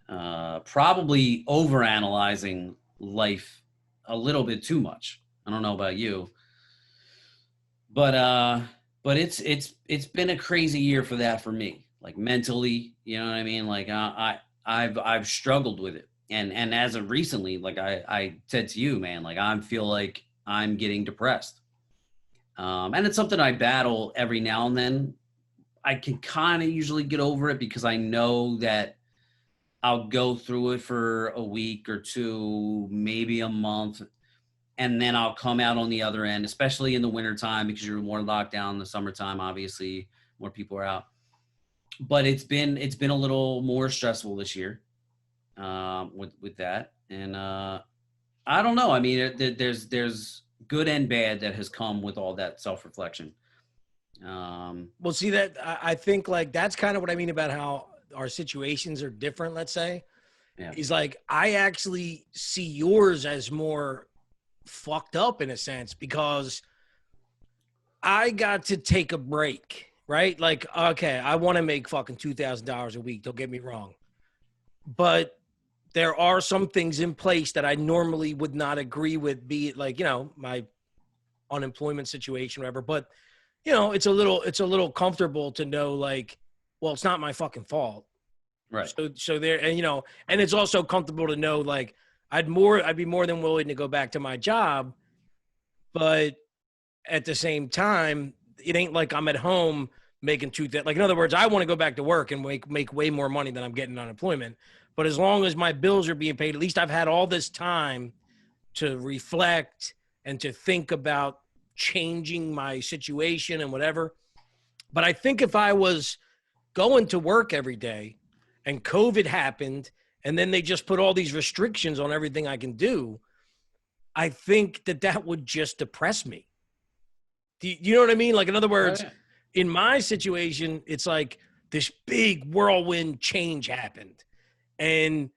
probably overanalyzing life a little bit too much. I don't know about you, but it's been a crazy year for that for me, like mentally, you know what I mean? Like I've struggled with it. And as of recently, like I said to you, man, like I feel like I'm getting depressed. And it's something I battle every now and then. I can kind of usually get over it because I know that I'll go through it for a week or two, maybe a month, and then I'll come out on the other end, especially in the wintertime because you're more locked down. In the summertime, obviously, more people are out. But it's been a little more stressful this year. With that, and I don't know. I mean, there's good and bad that has come with all that self-reflection. Well, see that I think like that's kind of what I mean about how our situations are different. Let's say, Yeah. He's like I actually see yours as more fucked up in a sense because I got to take a break, right? Like, okay, I want to make fucking $2,000 a week. Don't get me wrong, but there are some things in place that I normally would not agree with, be it like, my unemployment situation, whatever. But, it's a little comfortable to know like, well, it's not my fucking fault. Right. So there, and it's also comfortable to know like, I'd be more than willing to go back to my job. But at the same time, it ain't like I'm at home making like, in other words, I want to go back to work and make way more money than I'm getting unemployment. But as long as my bills are being paid, at least I've had all this time to reflect and to think about changing my situation and whatever. But I think if I was going to work every day and COVID happened and then they just put all these restrictions on everything I can do, I think that would just depress me. Do you know what I mean? Like, in other words, in my situation, it's like this big whirlwind change happened. And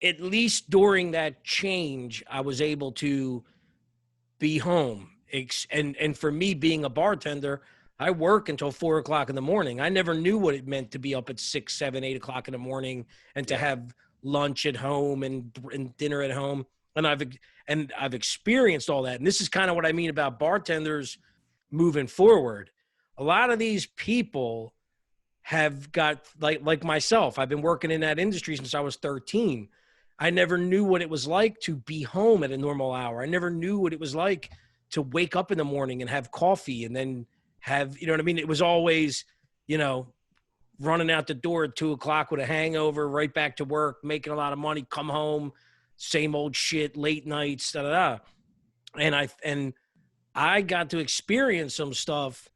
at least during that change, I was able to be home. And for me, being a bartender, I work until 4 o'clock in the morning. I never knew what it meant to be up at 6, 7, 8 o'clock in the morning and to have lunch at home and dinner at home. And I've experienced all that. And this is kind of what I mean about bartenders moving forward. A lot of these people have got like myself. I've been working in that industry since I was 13. I never knew what it was like to be home at a normal hour. I never knew what it was like to wake up in the morning and have coffee and then have, you know what I mean? It was always, running out the door at 2:00 with a hangover, right back to work, making a lot of money, come home, same old shit, late nights, da da da. And I got to experience some stuff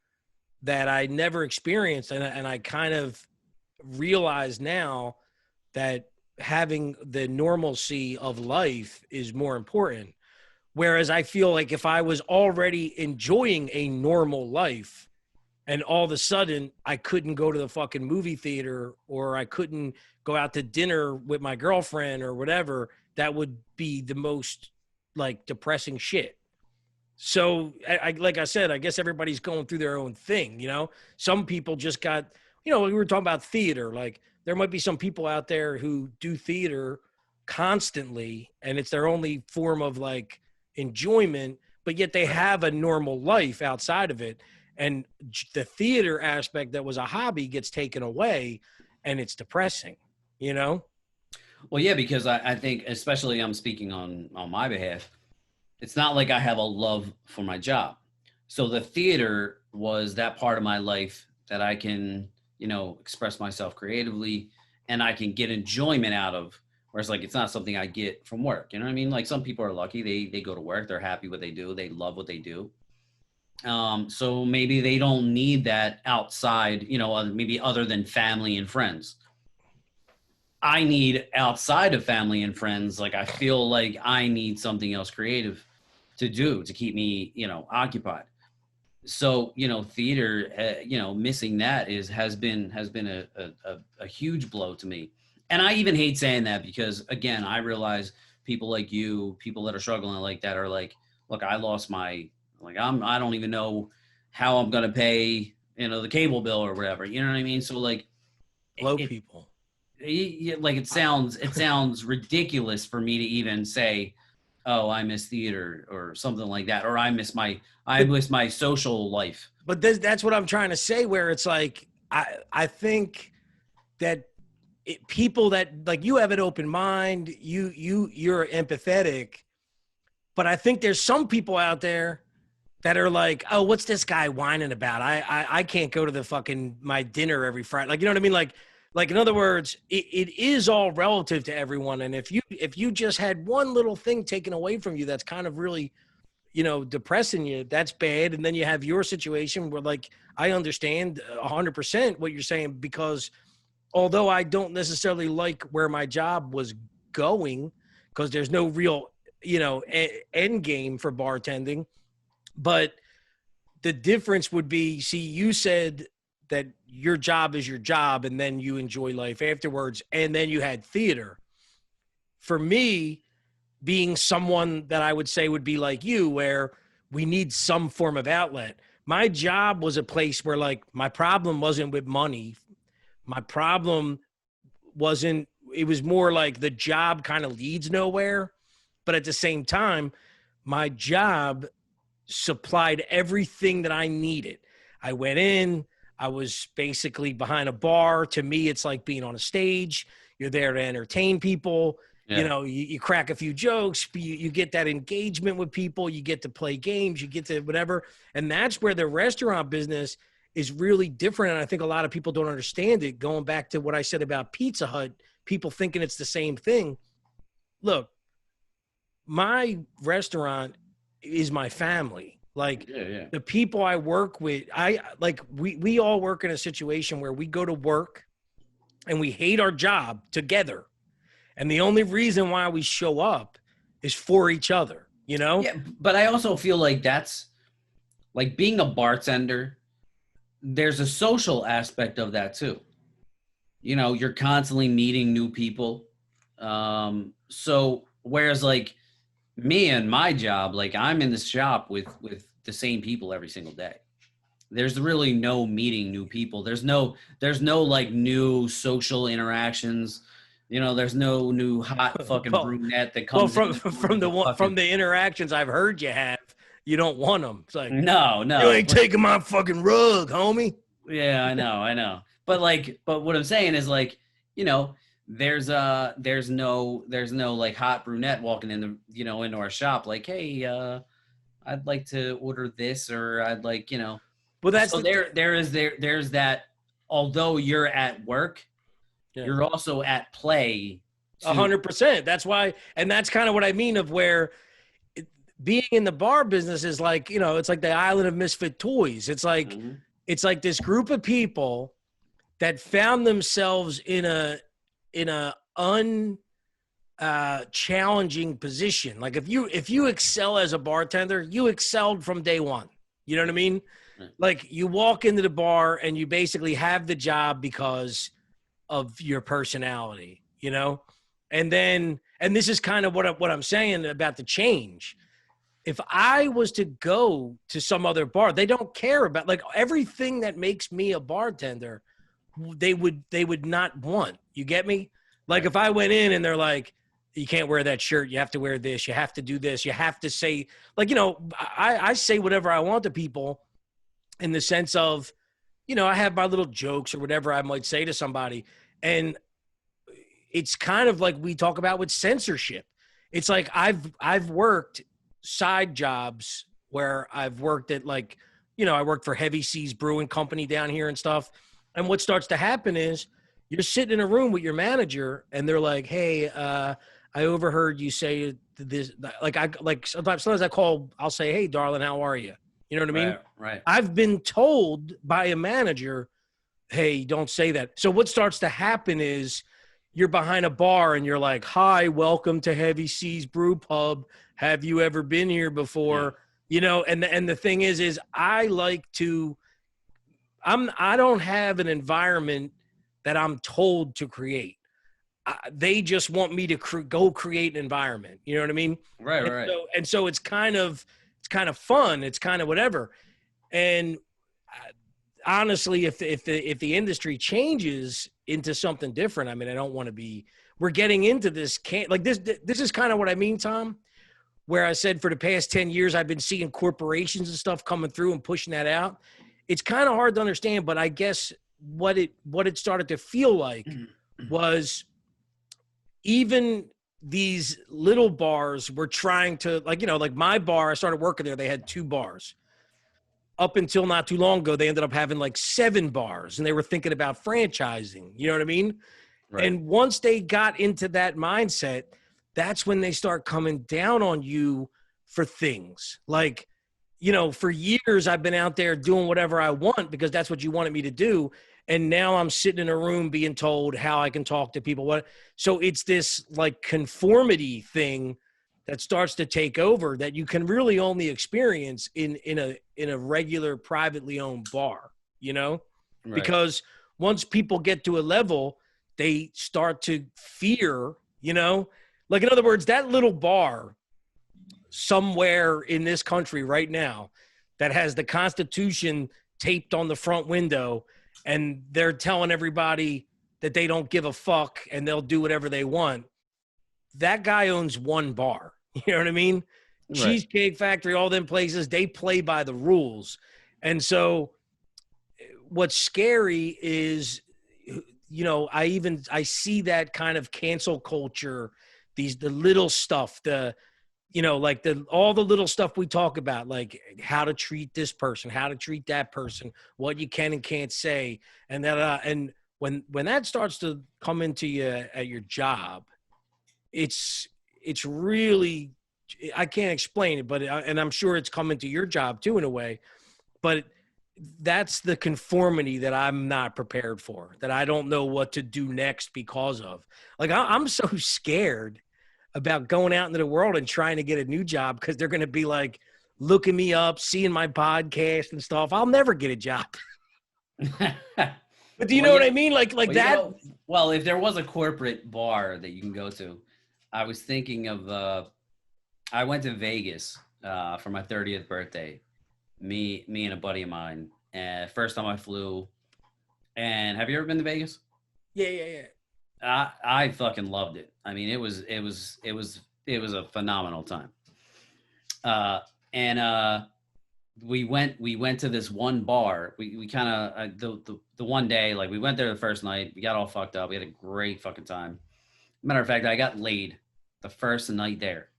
that I never experienced, and I kind of realize now that having the normalcy of life is more important. Whereas I feel like if I was already enjoying a normal life and all of a sudden I couldn't go to the fucking movie theater or I couldn't go out to dinner with my girlfriend or whatever, that would be the most like depressing shit. So like I said, I guess everybody's going through their own thing, you know. Some people just got, you know, we were talking about theater. Like there might be some people out there who do theater constantly and it's their only form of like enjoyment, but yet they have a normal life outside of it. And the theater aspect that was a hobby gets taken away and it's depressing, you know? Well, yeah, because I think, especially I'm speaking on my behalf, it's not like I have a love for my job. So the theater was that part of my life that I can, you know, express myself creatively and I can get enjoyment out of. Whereas like, it's not something I get from work. You know what I mean? Like some people are lucky. They go to work. They're happy what they do. They love what they do. So maybe they don't need that outside, you know, maybe other than family and friends. I need outside of family and friends. Like I feel like I need something else creative to do to keep me, you know, occupied. So, you know, theater, you know, missing that has been a huge blow to me. And I even hate saying that because again, I realize people like you, people that are struggling like that are like, look, I lost my, like, I don't even know how I'm going to pay, you know, the cable bill or whatever, you know what I mean? So like, People. Like it sounds ridiculous for me to even say, oh, I miss theater or something like that, or I miss my social life. But that's what I'm trying to say, where it's like I think that people that like you have an open mind, you're empathetic, but I think there's some people out there that are like, oh, what's this guy whining about? I can't go to the fucking my dinner every Friday. Like, you know what I mean? Like in other words, it is all relative to everyone. And if you just had one little thing taken away from you that's kind of really, you know, depressing you, that's bad. And then you have your situation where like I understand 100% what you're saying, because although I don't necessarily like where my job was going, because there's no real, you know, end game for bartending, but the difference would be, see, you said that your job is your job and then you enjoy life afterwards. And then you had theater. For me, being someone that I would say would be like you, where we need some form of outlet. My job was a place where like my problem wasn't with money. My problem wasn't, it was more like the job kind of leads nowhere. But at the same time, my job supplied everything that I needed. I went in, I was basically behind a bar. To me, it's like being on a stage. You're there to entertain people. Yeah. You know, you crack a few jokes, you get that engagement with people, you get to play games, you get to whatever. And that's where the restaurant business is really different. And I think a lot of people don't understand it. Going back to what I said about Pizza Hut, people thinking it's the same thing. Look, my restaurant is my family. Like the people I work with, we all work in a situation where we go to work and we hate our job together. And the only reason why we show up is for each other, you know? Yeah, but I also feel like that's like being a bartender. There's a social aspect of that too. You know, you're constantly meeting new people. So whereas like me and my job, like I'm in this shop with the same people every single day. There's really no meeting new people. There's no like new social interactions. You know, there's no new hot fucking brunette that comes. Well, from the interactions I've heard you have, you don't want them. It's like, no, you ain't taking my fucking rug, homie. Yeah, I know. But what I'm saying is like, you know, there's no like hot brunette walking in the, you know, into our shop like, hey, I'd like to order this, or I'd like, you know. Well, that's so there's that although you're at work, you're also at play. 100%. That's why, and that's kind of what I mean of where being in the bar business is like, you know, it's like the island of misfit toys. It's like, it's like this group of people that found themselves in a challenging position. Like if you excel as a bartender, you excelled from day one. You know what I mean? Right. Like you walk into the bar and you basically have the job because of your personality, you know? And this is kind of what I'm saying about the change. If I was to go to some other bar, they don't care about like everything that makes me a bartender. They would not want. You get me? Like if I went in and they're like, you can't wear that shirt. You have to wear this. You have to do this. You have to say, like, you know, I say whatever I want to people in the sense of, you know, I have my little jokes or whatever I might say to somebody. And it's kind of like we talk about with censorship. It's like I've worked side jobs where I've worked at like, you know, I worked for Heavy Seas Brewing Company down here and stuff. And what starts to happen is you're sitting in a room with your manager and they're like, hey, I overheard you say this. Like sometimes I'll say, hey, darling, how are you? You know what I mean? Right. I've been told by a manager, hey, don't say that. So what starts to happen is you're behind a bar and you're like, hi, welcome to Heavy Seas Brew Pub. Have you ever been here before? Yeah. You know, and the thing is I like to, I don't have an environment that I'm told to create. They just want me to go create an environment. You know what I mean? Right. So it's kind of fun. It's kind of whatever. And honestly, if the industry changes into something different, I mean, I don't want to be. We're getting into this. This is kind of what I mean, Tom. Where I said for the past 10 years, I've been seeing corporations and stuff coming through and pushing that out. It's kind of hard to understand, but I guess what it started to feel like was even these little bars were trying to, like, you know, like my bar, I started working there. They had 2 bars. Up until not too long ago, they ended up having like 7 bars and they were thinking about franchising. You know what I mean? Right. And once they got into that mindset, that's when they start coming down on you for things like, you know, for years I've been out there doing whatever I want because that's what you wanted me to do. And now I'm sitting in a room being told how I can talk to people. So it's this like conformity thing that starts to take over that you can really only experience in a regular privately owned bar, you know, right. Because once people get to a level, they start to fear, you know, like in other words, that little bar somewhere in this country right now that has the Constitution taped on the front window and they're telling everybody that they don't give a fuck and they'll do whatever they want. That guy owns 1 bar. You know what I mean? Right. Cheesecake Factory, all them places, they play by the rules. And so what's scary is, you know, I see that kind of cancel culture, the little stuff, you know, like all the little stuff we talk about, like how to treat this person, how to treat that person, what you can and can't say. And that, and when that starts to come into you at your job, it's really, I can't explain it, but, and I'm sure it's coming to your job too, in a way, but that's the conformity that I'm not prepared for, that I don't know what to do next because of. Like, I'm so scared about going out into the world and trying to get a new job because they're going to be like looking me up, seeing my podcast and stuff. I'll never get a job. But do you know what I mean? Like that. You know, well, if there was a corporate bar that you can go to, I was thinking of, I went to Vegas for my 30th birthday. Me and a buddy of mine. First time I flew. And have you ever been to Vegas? Yeah. I fucking loved it. I mean, it was a phenomenal time. And we went to this one bar. We kind of the one day, like we went there the first night. We got all fucked up. We had a great fucking time. Matter of fact, I got laid the first night there.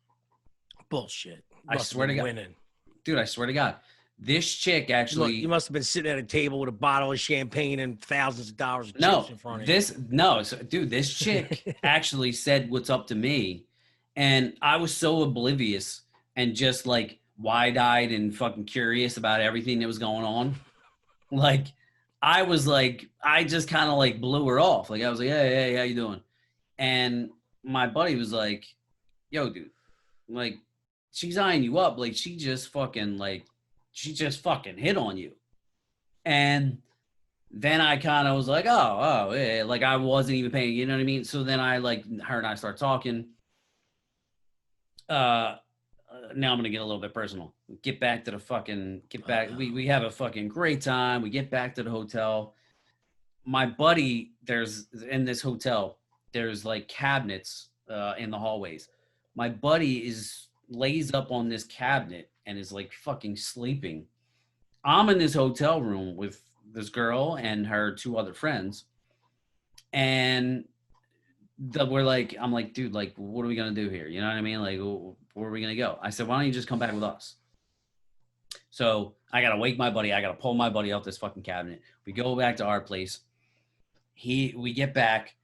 Bullshit. I swear to God, dude. I swear to God. This chick You actually, must have been sitting at a table with a bottle of champagne and thousands of dollars of chips in front of you. dude, this chick actually said what's up to me. And I was so oblivious and just like wide-eyed and fucking curious about everything that was going on. Like, I was like, I just kind of like blew her off. Like, I was like, hey, how you doing? And my buddy was like, yo, dude, like, she's eyeing you up. Like, she just fucking hit on you. And then I kind of was like, oh, yeah. Like, I wasn't even paying, you know what I mean? So then her and I start talking. Now I'm going to get a little bit personal. Get back. We have a fucking great time. We get back to the hotel. My buddy, in this hotel, there's like cabinets in the hallways. My buddy lays up on this cabinet and is like fucking sleeping. I'm in this hotel room with this girl and her two other friends. And I'm like, dude, like, what are we going to do here? You know what I mean? Like, where are we going to go? I said, why don't you just come back with us? So I got to wake my buddy. I got to pull my buddy out this fucking cabinet. We go back to our place. We get back.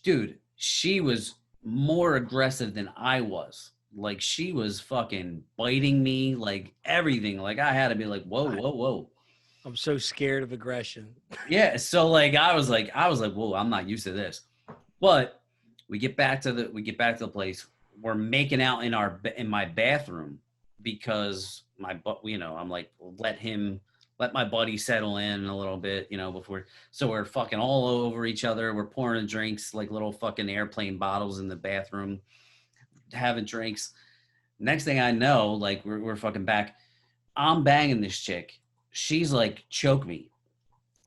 Dude, she was more aggressive than I was. Like, she was fucking biting me, like everything. Like, I had to be like, whoa. I'm so scared of aggression. Yeah. So like, I was like, whoa, I'm not used to this. But we get back to the place. We're making out in my bathroom because I'm like, let my buddy settle in a little bit, before. So we're fucking all over each other. We're pouring drinks like little fucking airplane bottles in the bathroom, having drinks. Next thing I know, like we're fucking back. I'm banging this chick. She's like, choke me.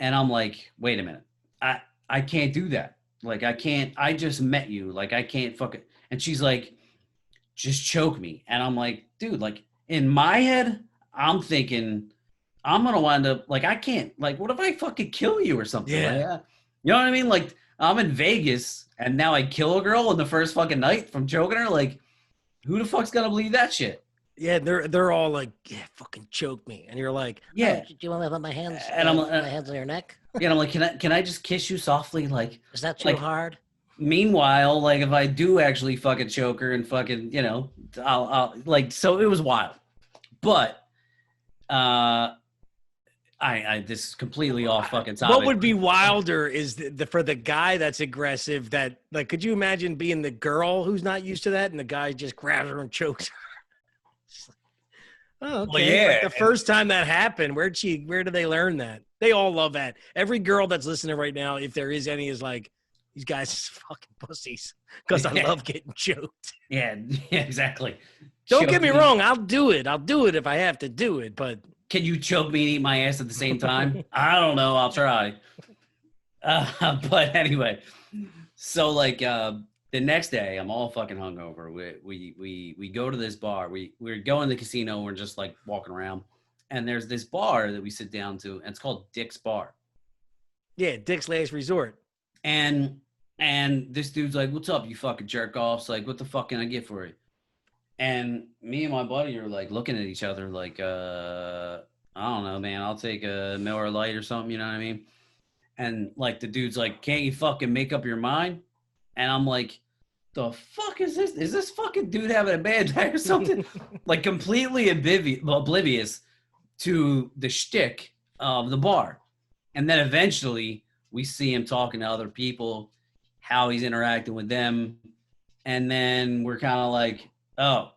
And I'm like, wait a minute. I can't do that. Like, I just met you. Like, I can't fucking. And she's like, just choke me. And I'm like, dude, like in my head, I'm thinking I'm going to wind up like, I can't, like, what if I fucking kill you or something? Yeah. Like that? You know what I mean? Like, I'm in Vegas and now I kill a girl in the first fucking night from choking her. Like, who the fuck's going to believe that shit? Yeah, they're all like, yeah, fucking choke me. And you're like, yeah. Do you want me to put my hands, my hands on your neck? Yeah, I'm like, can I just kiss you softly? Like, is that too hard? Meanwhile, like if I do actually fucking choke her and fucking, I'll like, so it was wild. But this is completely off fucking topic. What would be wilder is for the guy that's aggressive, that like, could you imagine being the girl who's not used to that and the guy just grabs her and chokes her? Oh, okay. Well, yeah. Like the first time that happened, where did they learn that? They all love that. Every girl that's listening right now, if there is any, is like, these guys are fucking pussies because I love getting choked. Yeah, exactly. Don't get me wrong. I'll do it. I'll do it if I have to do it. But can you choke me and eat my ass at the same time? I don't know. I'll try. But anyway, so like the next day, I'm all fucking hungover. We go to this bar. We're going to the casino. We're just like walking around, and there's this bar that we sit down to, and it's called Dick's Bar. Yeah, Dick's Last Resort. And this dude's like, "What's up, you fucking jerk offs? Like, what the fuck can I get for you?" And me and my buddy are like looking at each other like, I don't know, man. I'll take a Miller Lite or something. You know what I mean? And like the dude's like, "Can't you fucking make up your mind?" And I'm like, the fuck is this? Is this fucking dude having a bad day or something? Like completely oblivious to the shtick of the bar. And then eventually we see him talking to other people, how he's interacting with them. And then we're kind of like, oh,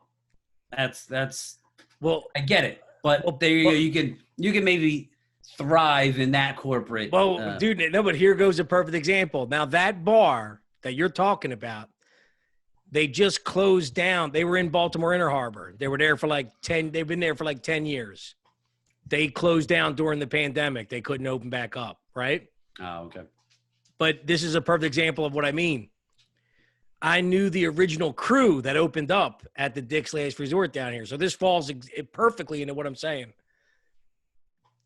that's well, I get it. But there you go. You can maybe thrive in that corporate. Well, dude, no, but here goes a perfect example. Now that bar that you're talking about, they just closed down. They were in Baltimore Inner Harbor. They were there for they've been there for like 10 years. They closed down during the pandemic. They couldn't open back up, right? Oh, okay. But this is a perfect example of what I mean. I knew the original crew that opened up at the Dick's Last Resort down here. So this falls perfectly into what I'm saying.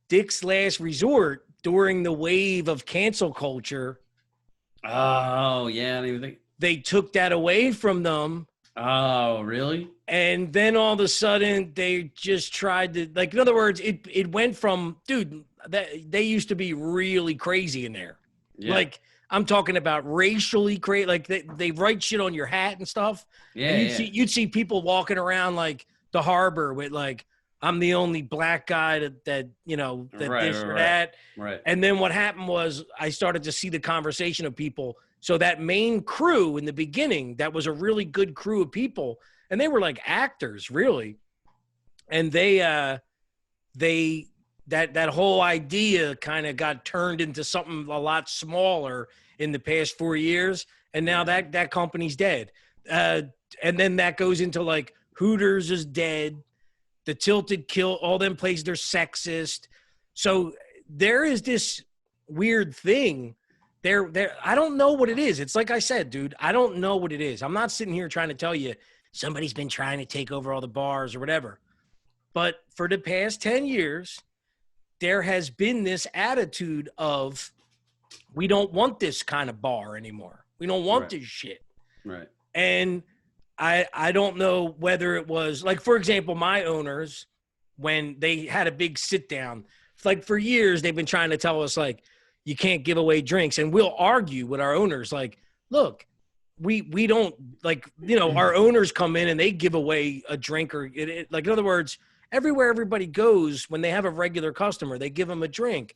Dick's Last Resort, during the wave of cancel culture. Oh, yeah. I didn't even think. They took that away from them Oh, really? And then all of a sudden they just tried to, like, in other words, it went from, dude, that they used to be really crazy in there. Yeah. Like, I'm talking about racially crazy. Like they write shit on your hat and stuff. Yeah. And Yeah. you'd see people walking around like the harbor with like, I'm the only black guy that you know, that Right, this or right. that. Right. And then what happened was I started to see the conversation of people. So that main crew in the beginning, that was a really good crew of people, and they were like actors, really. And that whole idea kind of got turned into something a lot smaller in the past 4 years, and now that company's dead. And then that goes into like Hooters is dead, the Tilted Kill, all them places, they're sexist. So there is this weird thing there. I don't know what it is. It's like I said, dude, I don't know what it is. I'm not sitting here trying to tell you somebody's been trying to take over all the bars or whatever. But for the past 10 years, there has been this attitude of, we don't want this kind of bar anymore. We don't want this shit. Right. And I don't know whether it was like, for example, my owners, when they had a big sit down, like for years, they've been trying to tell us like, you can't give away drinks. And we'll argue with our owners like, look, we don't, like, you know, our owners come in and they give away a drink or like, in other words, everywhere everybody goes, when they have a regular customer, they give them a drink.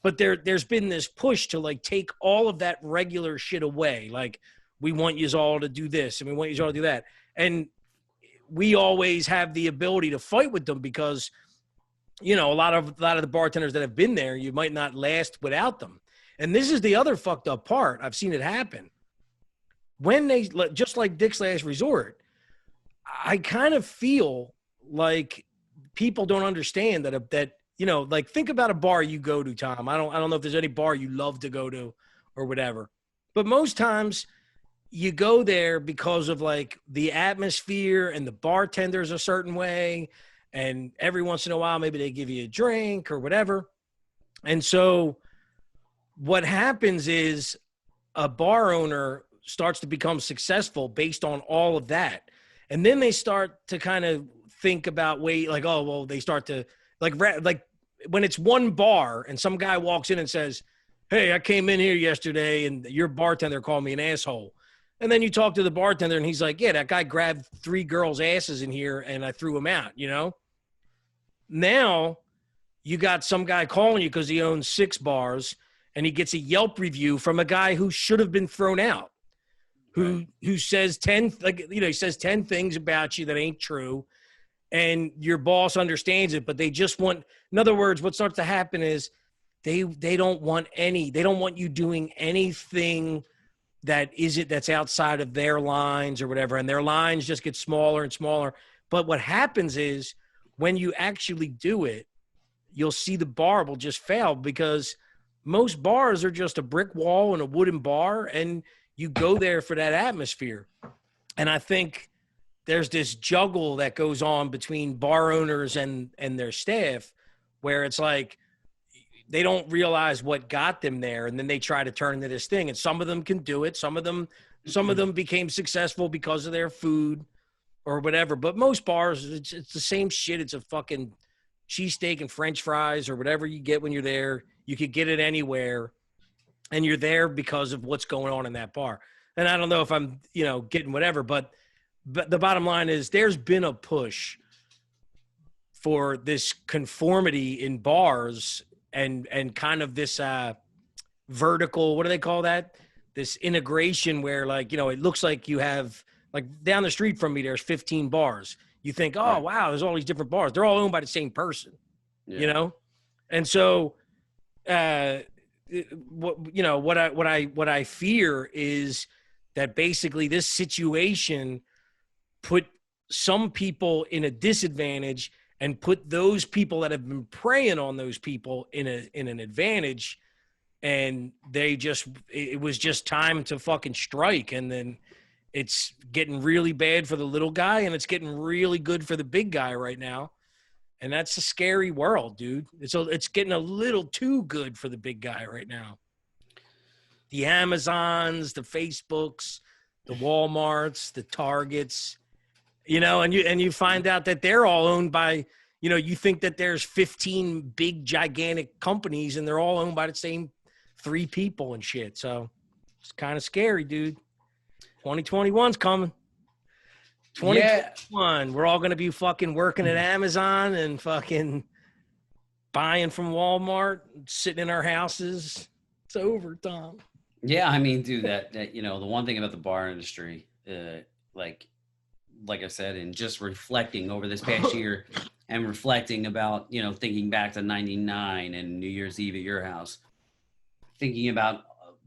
But there's been this push to like take all of that regular shit away. Like, we want you all to do this and we want you all to do that. And we always have the ability to fight with them because, you know, a lot of the bartenders that have been there, you might not last without them. And this is the other fucked up part. I've seen it happen. When they, just like Dick's Last Resort, I kind of feel like people don't understand that, you know, like, think about a bar you go to, Tom. I don't know if there's any bar you love to go to or whatever, but most times you go there because of like the atmosphere and the bartender's a certain way. And every once in a while, maybe they give you a drink or whatever. And so what happens is a bar owner starts to become successful based on all of that. And then they start to kind of think about like, oh, well, they start to like when it's one bar and some guy walks in and says, hey, I came in here yesterday and your bartender called me an asshole. And then you talk to the bartender and he's like, yeah, that guy grabbed 3 girls' asses in here and I threw him out, you know? Now you got some guy calling you because he owns 6 bars and he gets a Yelp review from a guy who should have been thrown out, who says 10, like, you know, he says 10 things about you that ain't true. And your boss understands it, but they just want, in other words, what starts to happen is they don't want you doing anything that's outside of their lines or whatever. And their lines just get smaller and smaller. But what happens is when you actually do it, you'll see the bar will just fail because most bars are just a brick wall and a wooden bar. And you go there for that atmosphere. And I think there's this juggle that goes on between bar owners and their staff where it's like, they don't realize what got them there. And then they try to turn into this thing. And some of them can do it. Some of them became successful because of their food or whatever. But most bars, it's the same shit. It's a fucking cheesesteak and French fries or whatever you get when you're there. You could get it anywhere. And you're there because of what's going on in that bar. And I don't know if I'm, you know, getting whatever, but the bottom line is there's been a push for this conformity in bars and kind of this vertical, what do they call that? This integration where, like, you know, it looks like you have, like, down the street from me, there's 15 bars. You think, oh, right, wow, there's all these different bars. They're all owned by the same person, you know? And so, what I fear is that basically this situation put some people in a disadvantage and put those people that have been preying on those people in an advantage. And it was just time to fucking strike. And then it's getting really bad for the little guy and it's getting really good for the big guy right now. And that's a scary world, dude. It's getting a little too good for the big guy right now. The Amazons, the Facebooks, the Walmarts, the Targets, you know, and you find out that they're all owned by, you know, you think that there's 15 big gigantic companies and they're all owned by the same 3 people and shit. So it's kind of scary, dude. 2021's coming. 2021, we're all going to be fucking working at Amazon and fucking buying from Walmart, sitting in our houses. It's over, Tom. Yeah, I mean, dude, that you know, the one thing about the bar industry, like I said, and just reflecting over this past year and reflecting about, you know, thinking back to 99 and New Year's Eve at your house, thinking about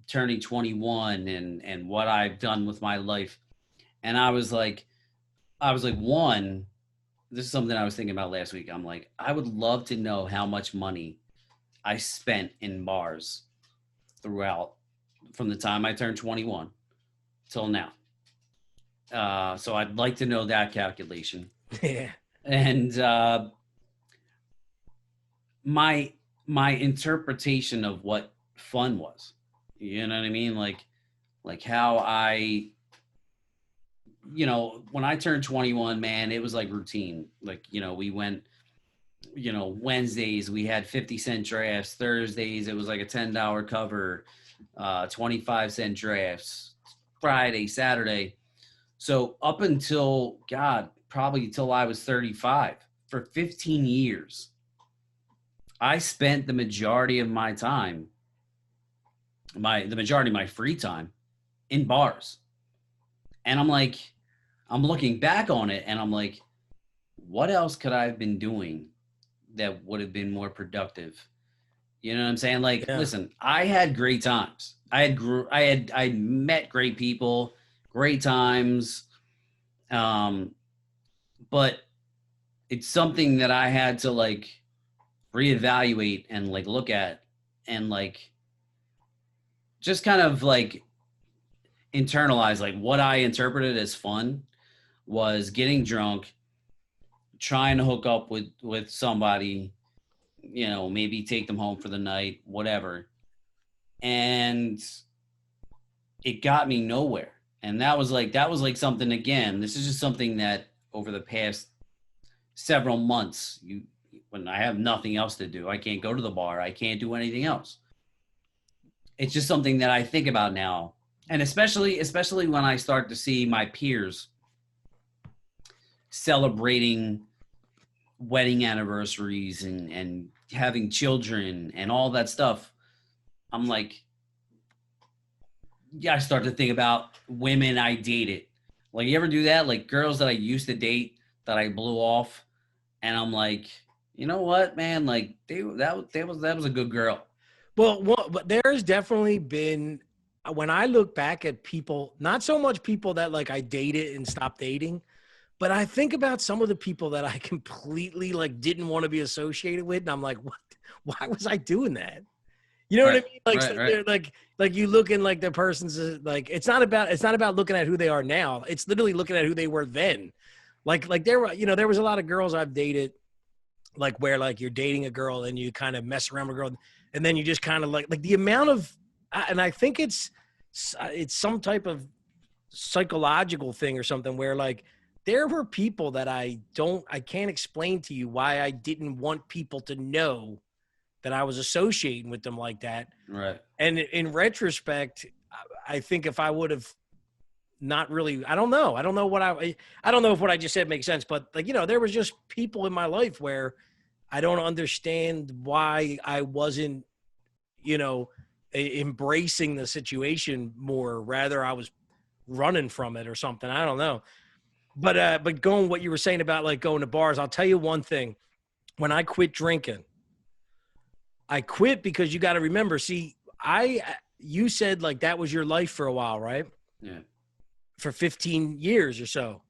turning 21 and what I've done with my life. And I was like, one, this is something I was thinking about last week. I'm like, I would love to know how much money I spent in bars throughout from the time I turned 21 till now. So I'd like to know that calculation. Yeah. And my interpretation of what fun was, you know what I mean? Like how I, you know, when I turned 21, man, it was like routine. Like, you know, we went, you know, Wednesdays we had 50-cent drafts. Thursdays it was like a $10 cover, 25-cent drafts. Friday, Saturday. So up until, God, probably until I was 35, for 15 years, I spent the majority of my time, the majority of my free time in bars. And I'm like, I'm looking back on it and I'm like, what else could I have been doing that would have been more productive? You know what I'm saying? Like, Listen, I had great times. I met great people, great times. But it's something that I had to like reevaluate and like look at and like just kind of like internalize. Like what I interpreted as fun was getting drunk, trying to hook up with somebody, you know, maybe take them home for the night, whatever. And it got me nowhere. And that was like something, again, this is just something that over the past several months, when I have nothing else to do, I can't go to the bar, I can't do anything else. It's just something that I think about now. And especially when I start to see my peers celebrating wedding anniversaries and having children and all that stuff, I'm like, yeah, I start to think about women I dated. Like, you ever do that? Like girls that I used to date that I blew off, and I'm like, you know what, man? Like that was a good girl. Well, but there's definitely been, when I look back at people, not so much people that like I dated and stopped dating, but I think about some of the people that I completely like didn't want to be associated with, and I'm like, what? Why was I doing that? You know what I mean? Like, so they're like you look in like the person's like, it's not about looking at who they are now. It's literally looking at who they were then. Like there were, you know, there was a lot of girls I've dated, like where like you're dating a girl and you kind of mess around with a girl, and then you just kind of like the amount of, and I think it's some type of psychological thing or something where like there were people that I can't explain to you why I didn't want people to know that I was associating with them like that. Right. And in retrospect, I think if I would have not really, I don't know what I don't know if what I just said makes sense, but like, you know, there was just people in my life where I don't understand why I wasn't, you know, embracing the situation more. Rather, I was running from it or something. I don't know. But going what you were saying about like going to bars, I'll tell you one thing. When I quit drinking, I quit because you got to remember, see, you said like that was your life for a while, right? Yeah. For 15 years or so.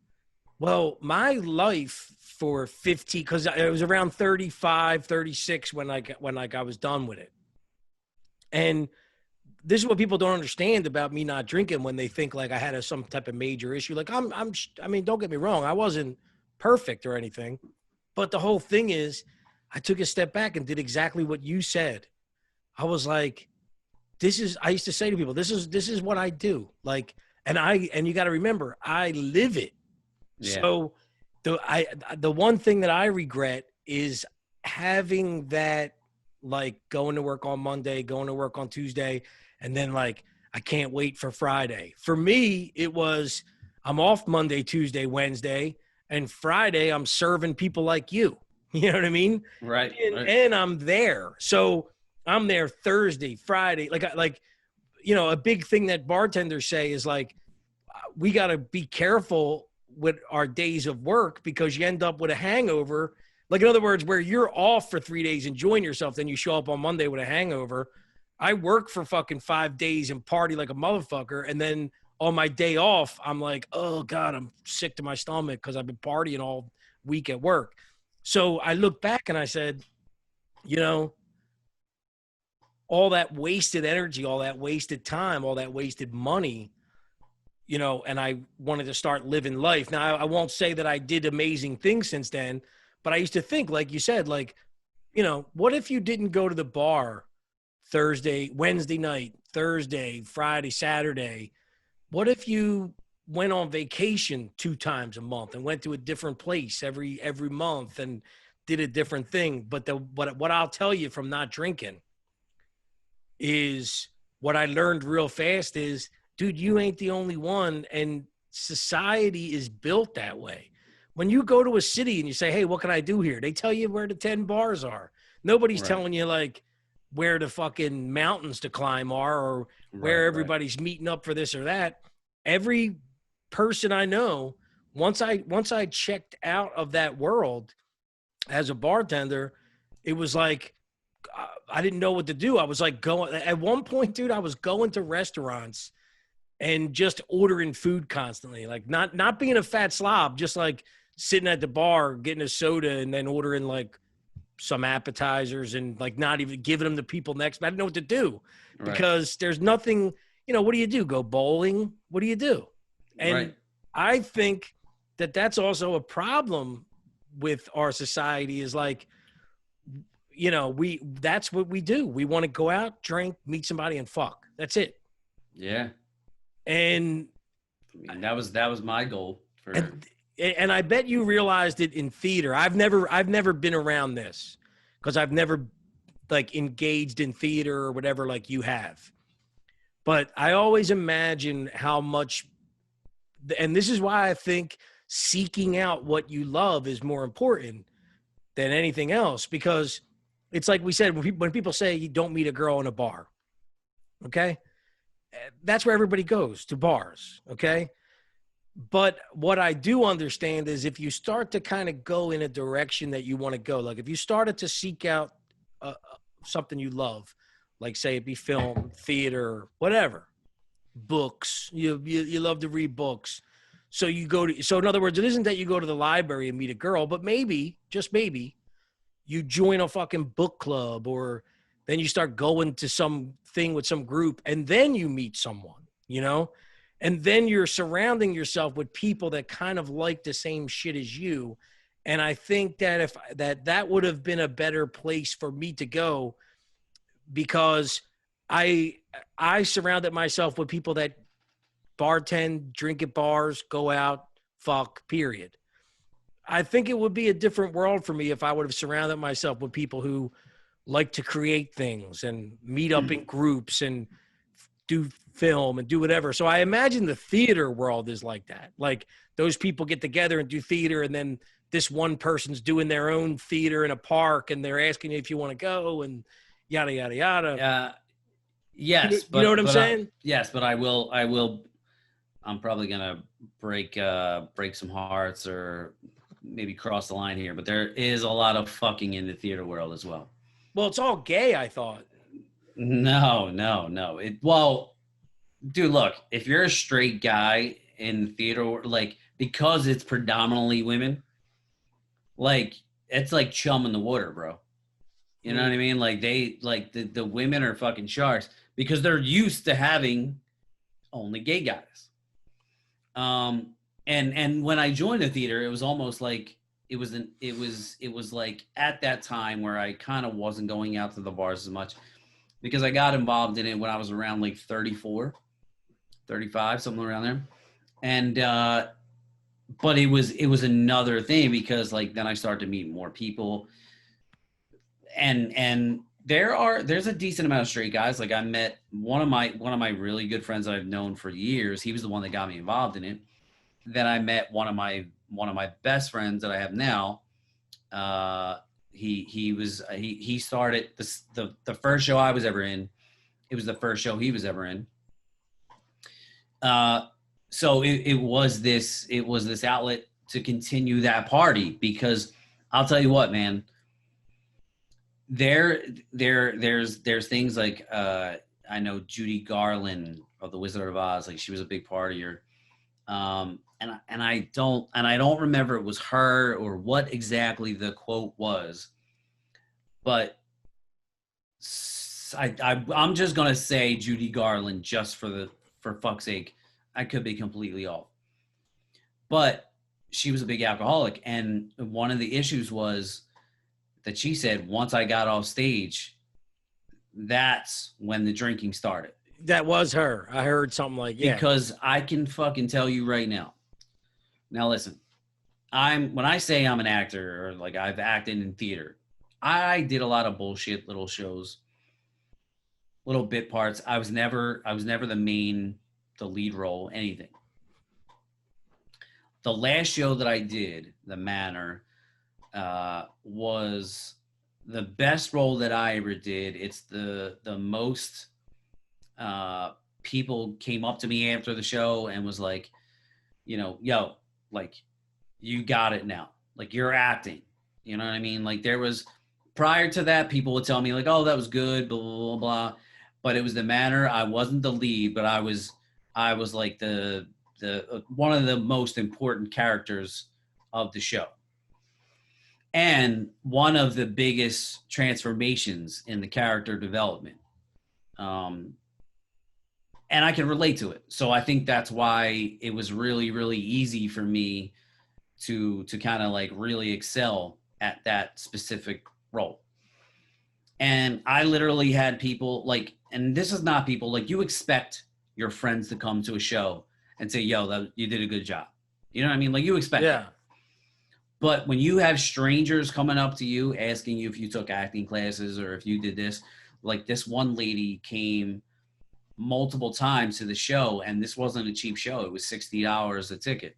Well, my life for 15, because it was around 35, 36 when I was done with it. And this is what people don't understand about me not drinking when they think like I had some type of major issue. Like I mean, don't get me wrong. I wasn't perfect or anything, but the whole thing is I took a step back and did exactly what you said. I was like, I used to say to people, this is what I do. Like, And you got to remember, I live it. Yeah. So the one thing that I regret is having that, like, going to work on Monday, going to work on Tuesday, and then like I can't wait for Friday. For me, it was I'm off Monday, Tuesday, Wednesday, and Friday I'm serving people like you. You know what I mean? Right. And I'm there. So I'm there Thursday, Friday. A big thing that bartenders say is like, we got to be careful with our days of work because you end up with a hangover. Like, in other words, where you're off for 3 days enjoying yourself, then you show up on Monday with a hangover. I work for fucking 5 days and party like a motherfucker. And then on my day off, I'm like, oh God, I'm sick to my stomach because I've been partying all week at work. So I look back and I said, all that wasted energy, all that wasted time, all that wasted money, and I wanted to start living life. Now, I won't say that I did amazing things since then, but I used to think, like you said, like, what if you didn't go to the bar Wednesday night, Thursday, Friday, Saturday? What if you went on vacation 2 times a month and went to a different place every month and did a different thing? But what I'll tell you from not drinking is what I learned real fast is, dude, you ain't the only one. And society is built that way. When you go to a city and you say, hey, what can I do here? They tell you where the 10 bars are. Nobody's telling you like where the fucking mountains to climb are or where everybody's meeting up for this or that. Every person I know, once I checked out of that world as a bartender, it was like, I didn't know what to do. I was like at one point, dude, I was going to restaurants and just ordering food constantly, like not being a fat slob, just like sitting at the bar, getting a soda and then ordering like some appetizers and like not even giving them to people next. I didn't know what to do because there's nothing, what do you do? Go bowling? What do you do? And I think that that's also a problem with our society is like, that's what we do. We want to go out, drink, meet somebody and fuck. That's it. Yeah. And I mean, that was my goal for and I bet you realized it in theater. I've never been around this because I've never like engaged in theater or whatever like you have. But I always imagine how much, and this is why I think seeking out what you love is more important than anything else, because it's like we said, when people say you don't meet a girl in a bar, okay? That's where everybody goes, to bars, okay? But what I do understand is if you start to kind of go in a direction that you want to go, like if you started to seek out something you love, like say it be film, theater, whatever, books, you love to read books. So in other words, it isn't that you go to the library and meet a girl, but maybe, just maybe, you join a fucking book club, or then you start going to some thing with some group and then you meet someone, and then you're surrounding yourself with people that kind of like the same shit as you. And I think that if that would have been a better place for me to go, because I surrounded myself with people that bartend, drink at bars, go out, fuck, period. I think it would be a different world for me if I would have surrounded myself with people who like to create things and meet up in groups and do film and do whatever. So I imagine the theater world is like that. Like those people get together and do theater, and then this one person's doing their own theater in a park and they're asking you if you want to go and yada, yada, yada. Yes. You know what I'm saying? Yes, but I will, I'm probably going to break some hearts or maybe cross the line here, but there is a lot of fucking in the theater world as well. Well, it's all gay, I thought. No. Well, dude, look, if you're a straight guy in theater, like, because it's predominantly women, like, it's like chum in the water, bro. You know what I mean? Like, they, like, the women are fucking sharks because they're used to having only gay guys. And when I joined the theater, it was almost like it was like at that time where I kind of wasn't going out to the bars as much because I got involved in it when I was around like 34. 35, something around there. And but it was another thing because like then I started to meet more people, and there's a decent amount of straight guys. Like I met one of my really good friends that I've known for years. He was the one that got me involved in it. Then I met one of my best friends that I have now. He started the first show I was ever in. It was the first show he was ever in. So it was this outlet to continue that party, because I'll tell you what, man, there's things like, I know Judy Garland of the Wizard of Oz, like she was a big partier. And I don't remember it was her or what exactly the quote was, but I'm just going to say Judy Garland just for fuck's sake. I could be completely off. But she was a big alcoholic. And one of the issues was that she said, once I got off stage, that's when the drinking started. That was her. I heard something like, yeah. Because I can fucking tell you right now. Now listen, when I say I'm an actor, or like I've acted in theater, I did a lot of bullshit little shows, little bit parts. I was never the lead role, anything. The last show that I did, The Manor, was the best role that I ever did. It's the most people came up to me after the show and was like, you know, yo, like, you got it now. Like, you're acting. You know what I mean? Like, there was, prior to that, people would tell me like, oh, that was good, blah, blah, blah, blah. But it was The Manor. I wasn't the lead, but I was like the one of the most important characters of the show. And one of the biggest transformations in the character development. And I can relate to it. So I think that's why it was really, really easy for me to kind of like really excel at that specific role. And I literally had people like, and this is not people, like you expect your friends to come to a show and say, yo, you did a good job. You know what I mean? Like you expect it. But when you have strangers coming up to you, asking you if you took acting classes or if you did this, like this one lady came multiple times to the show, and this wasn't a cheap show. It was $60 a ticket.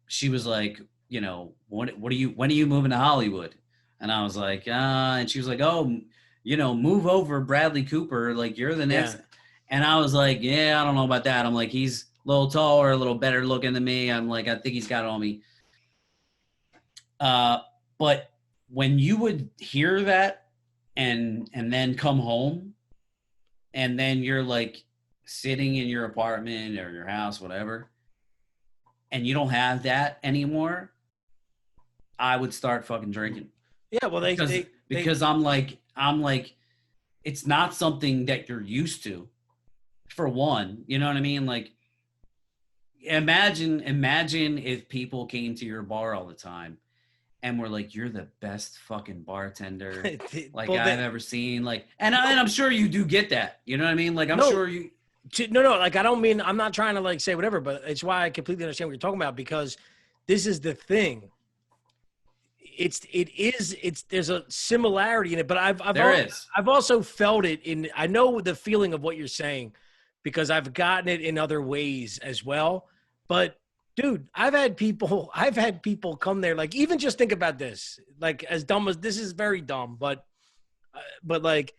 She was like, you know, when are you moving to Hollywood? And I was like, and she was like, oh, you know, move over, Bradley Cooper, like you're the next. Yeah. And I was like, yeah, I don't know about that. I'm like, he's a little taller, a little better looking than me. I'm like, I think he's got it on me. But when you would hear that and then come home, and then you're like sitting in your apartment or your house, whatever, and you don't have that anymore, I would start fucking drinking. Yeah, well, because I'm like, it's not something that you're used to, for one. You know what I mean? Like, imagine if people came to your bar all the time and were like, you're the best fucking bartender like I've ever seen. Like, and I'm sure you do get that. You know what I mean? Like, I'm sure you. No, like, I don't mean, I'm not trying to like say whatever, but it's why I completely understand what you're talking about, because this is the thing. There's a similarity in it, but I've also felt it in, I know the feeling of what you're saying because I've gotten it in other ways as well. But dude, I've had people come there, like, even just think about this, like, as dumb as this is, very dumb, but like,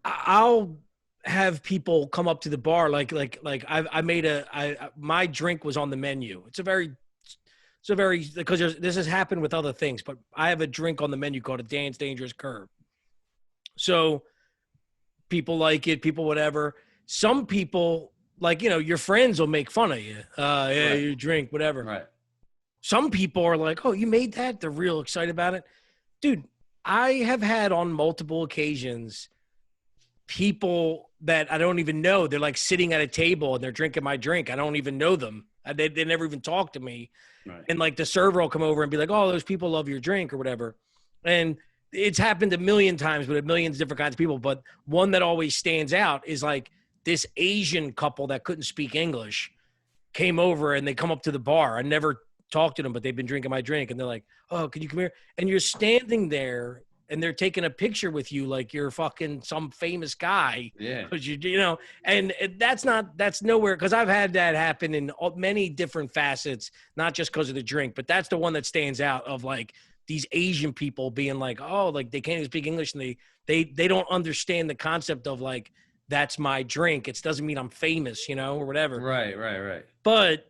I'll have people come up to the bar, like my drink was on the menu. It's a very, because this has happened with other things, but I have a drink on the menu called a Dance Dangerous Curve. So people like it, people whatever. Some people, like, you know, your friends will make fun of you. Yeah, right. You drink, whatever. Right. Some people are like, oh, you made that? They're real excited about it. Dude, I have had on multiple occasions people that I don't even know. They're like sitting at a table and they're drinking my drink. I don't even know them. They never even talk to me. Right. And like the server will come over and be like, oh, those people love your drink or whatever. And it's happened a million times with a million different kinds of people. But one that always stands out is like this Asian couple that couldn't speak English came over and they come up to the bar. I never talked to them, but they've been drinking my drink. And they're like, oh, can you come here? And you're standing there and they're taking a picture with you like you're fucking some famous guy. Yeah. Because you know, and that's nowhere. Because I've had that happen in many different facets, not just because of the drink, but that's the one that stands out of like these Asian people being like, oh, like they can't even speak English and they don't understand the concept of like, that's my drink. It doesn't mean I'm famous, you know, or whatever. Right. But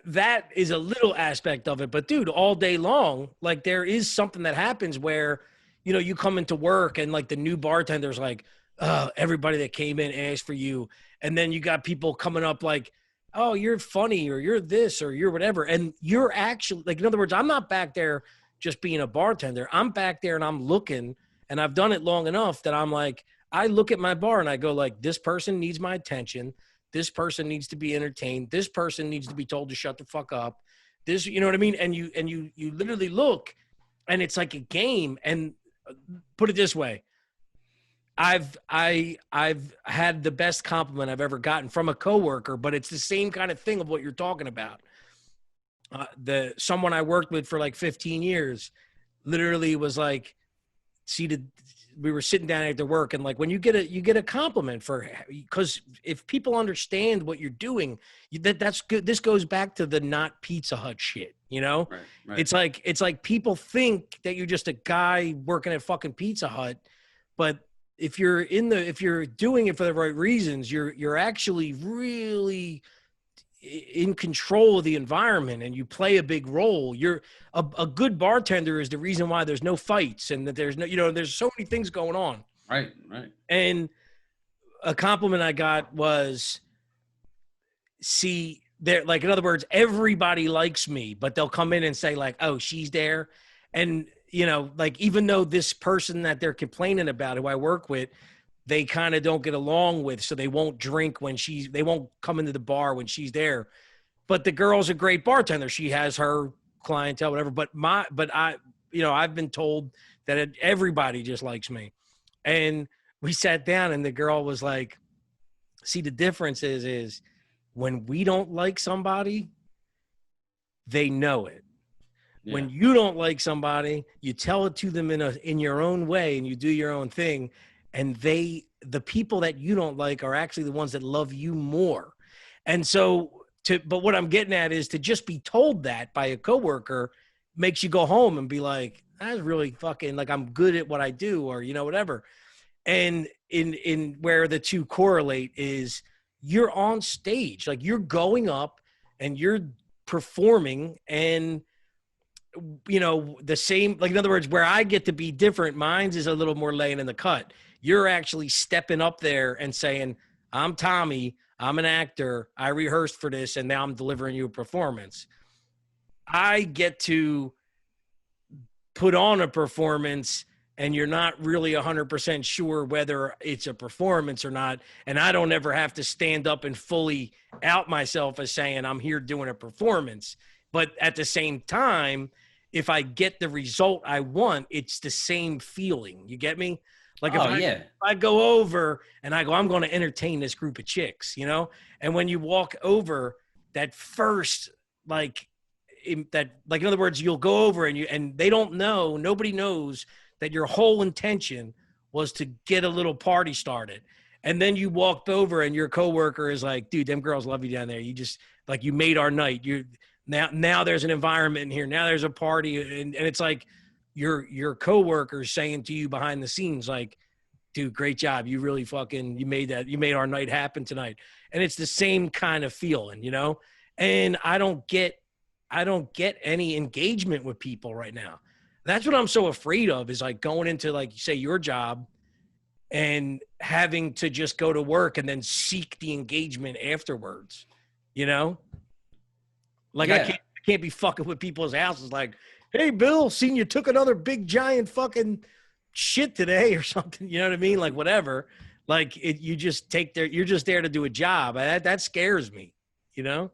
that is a little aspect of it. But dude, all day long, like there is something that happens where, you know, you come into work and like the new bartender's like, everybody that came in asked for you. And then you got people coming up like, oh, you're funny or you're this or you're whatever. And you're actually like, in other words, I'm not back there just being a bartender. I'm back there and I'm looking, and I've done it long enough that I'm like, I look at my bar and I go like, this person needs my attention. This person needs to be entertained. This person needs to be told to shut the fuck up. This, you know what I mean? And you literally look, and it's like a game. And put it this way, I've had the best compliment I've ever gotten from a coworker, but it's the same kind of thing of what you're talking about. Someone I worked with for like 15 years literally was like, we were sitting down after work, and like when you get a compliment because if people understand what you're doing, that's good. This goes back to the not Pizza Hut shit, you know? Right. It's like people think that you're just a guy working at fucking Pizza Hut, but if you're doing it for the right reasons, you're actually really in control of the environment, and you play a big role. You're a good bartender is the reason why there's no fights and that there's no, you know, there's so many things going on. Right. And a compliment I got was, see, there, like, in other words, everybody likes me, but they'll come in and say like, oh, she's there. And, you know, like, even though this person that they're complaining about who I work with, they kind of don't get along with, so they won't drink they won't come into the bar when she's there. But the girl's a great bartender. She has her clientele, whatever. But I, you know, I've been told that everybody just likes me. And we sat down and the girl was like, see, the difference is when we don't like somebody, they know it. Yeah. When you don't like somebody, you tell it to them in your own way and you do your own thing. And the people that you don't like are actually the ones that love you more. And so but what I'm getting at is to just be told that by a coworker makes you go home and be like, that's really fucking, like, I'm good at what I do, or, you know, whatever. And in where the two correlate is you're on stage, like you're going up and you're performing, and, you know, the same, like, in other words, where I get to be different, mine's is a little more laying in the cut. You're actually stepping up there and saying, I'm Tommy, I'm an actor, I rehearsed for this, and now I'm delivering you a performance. I get to put on a performance, and you're not really 100% sure whether it's a performance or not. And I don't ever have to stand up and fully out myself as saying I'm here doing a performance. But at the same time, if I get the result I want, it's the same feeling. You get me? Like if I go over and I go, I'm going to entertain this group of chicks, you know? And when you walk over that first, like, in other words, you'll go over and they don't know, nobody knows that your whole intention was to get a little party started. And then you walked over and your coworker is like, dude, them girls love you down there. You just, like, you made our night. Now there's an environment in here. Now there's a party. And it's like, your coworker saying to you behind the scenes, like, dude, great job. You really you made our night happen tonight. And it's the same kind of feeling, you know? And I don't get any engagement with people right now. That's what I'm so afraid of, is like going into, like, say, your job and having to just go to work and then seek the engagement afterwards, you know? Like, yeah. I can't be fucking with people's houses like, hey, Bill, seen you took another big giant fucking shit today or something. You know what I mean? Like, whatever. Like, you're just there to do a job. That scares me, you know?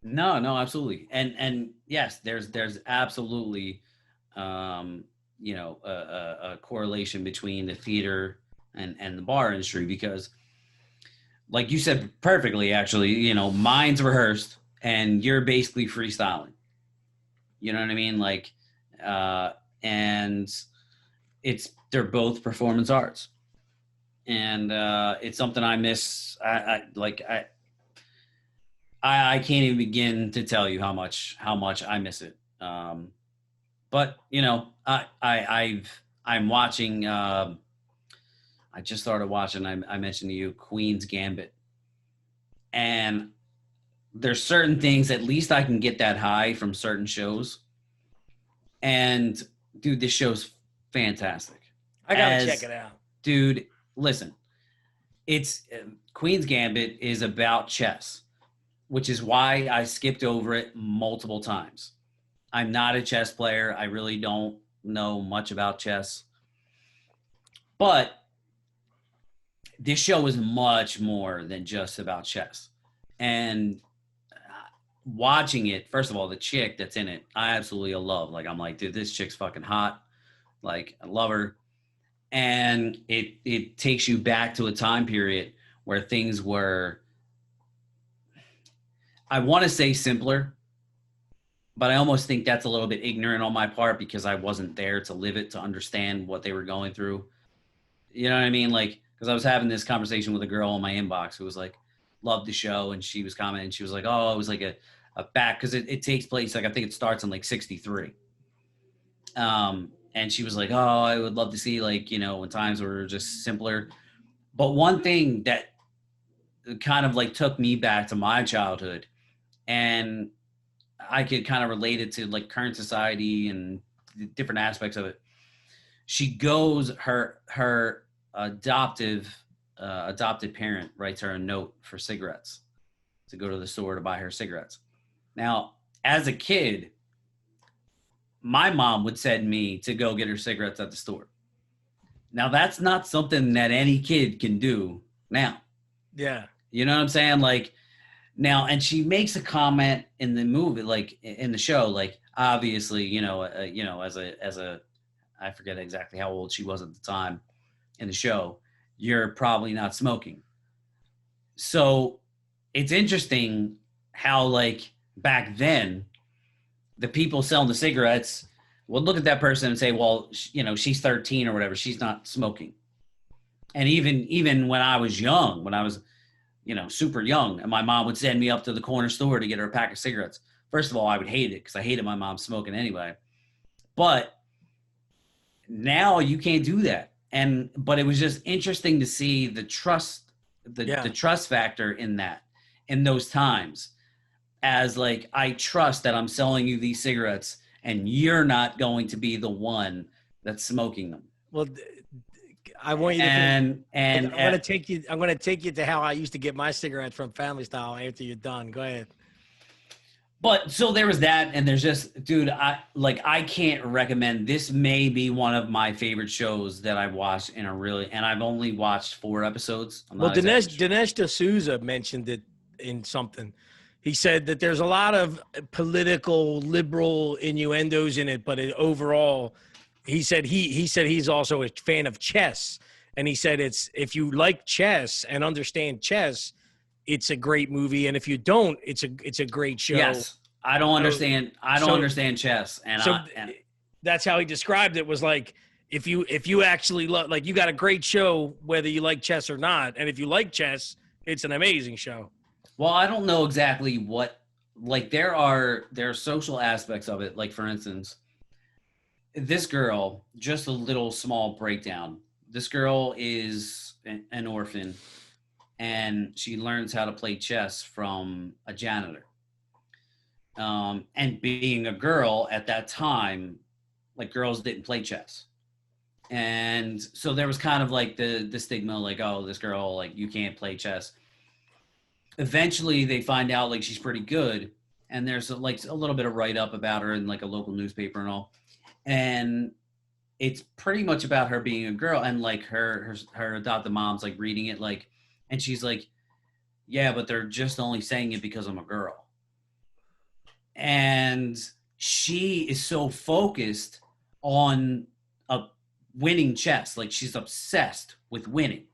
No, absolutely. And yes, there's absolutely, you know, a correlation between the theater and the bar industry, because like you said perfectly, actually, you know, mine's rehearsed and you're basically freestyling. You know what I mean? Like, and they're both performance arts. And it's something I miss. I can't even begin to tell you how much I miss it. But you know, I'm watching. I just started watching. I mentioned to you Queen's Gambit, and there's certain things. At least I can get that high from certain shows. And dude, this show's fantastic. I gotta check it out, dude. Listen, it's Queen's Gambit is about chess, which is why I skipped over it multiple times. I'm not a chess player. I really don't know much about chess. But this show is much more than just about chess. And watching it, first of all, the chick that's in it, I absolutely love. Like, I'm like, dude, this chick's fucking hot. Like, I love her. And it takes you back to a time period where things were, I want to say simpler, but I almost think that's a little bit ignorant on my part because I wasn't there to live it, to understand what they were going through. You know what I mean? Like, because I was having this conversation with a girl in my inbox who was like, loved the show. And she was commenting, she was like, oh, it was like a back, because it takes place, like, I think it starts in like 63. And she was like, oh, I would love to see, like, you know, when times were just simpler. But one thing that kind of like took me back to my childhood, and I could kind of relate it to like current society and different aspects of it. She goes, her adopted parent writes her a note for cigarettes to go to the store to buy her cigarettes. Now, as a kid, my mom would send me to go get her cigarettes at the store. Now, that's not something that any kid can do now. Yeah. You know what I'm saying? Like, now, and she makes a comment in the movie, like in the show, like, obviously, you know, as a, I forget exactly how old she was at the time in the show, you're probably not smoking. So it's interesting how, like, back then, the people selling the cigarettes would look at that person and say, well, you know, she's 13 or whatever, she's not smoking. And even when I was young, when I was, you know, super young, and my mom would send me up to the corner store to get her a pack of cigarettes. First of all, I would hate it because I hated my mom smoking anyway. But now you can't do that. But it was just interesting to see the trust factor in that, in those times, as like, I trust that I'm selling you these cigarettes and you're not going to be the one that's smoking them. Well, I want you to. I'm going to take you to how I used to get my cigarettes from Family Style after you're done. Go ahead. But so there was that, and there's just, dude, I can't recommend. This may be one of my favorite shows that I've watched and I've only watched 4 episodes. Well, Dinesh D'Souza mentioned it in something. He said that there's a lot of political liberal innuendos in it, but overall, he said he's also a fan of chess, and he said if you like chess and understand chess, it's a great movie, and if you don't, it's a great show. Yes, I don't understand. I don't understand chess, and that's how he described it. Was like, if you actually love, like, you got a great show whether you like chess or not, and if you like chess, it's an amazing show. Well, I don't know exactly what, like, there are social aspects of it. Like, for instance, this girl, just a little small breakdown. This girl is an orphan, and she learns how to play chess from a janitor. And being a girl at that time, like, girls didn't play chess. And so there was kind of like the stigma, like, oh, this girl, like, you can't play chess. Eventually they find out, like, she's pretty good, and there's a little bit of write-up about her in, like, a local newspaper and all, and it's pretty much about her being a girl, and, like, her adopted mom's, like, reading it, like, and she's like, yeah, but they're just only saying it because I'm a girl. And she is so focused on winning chess, like, she's obsessed with winning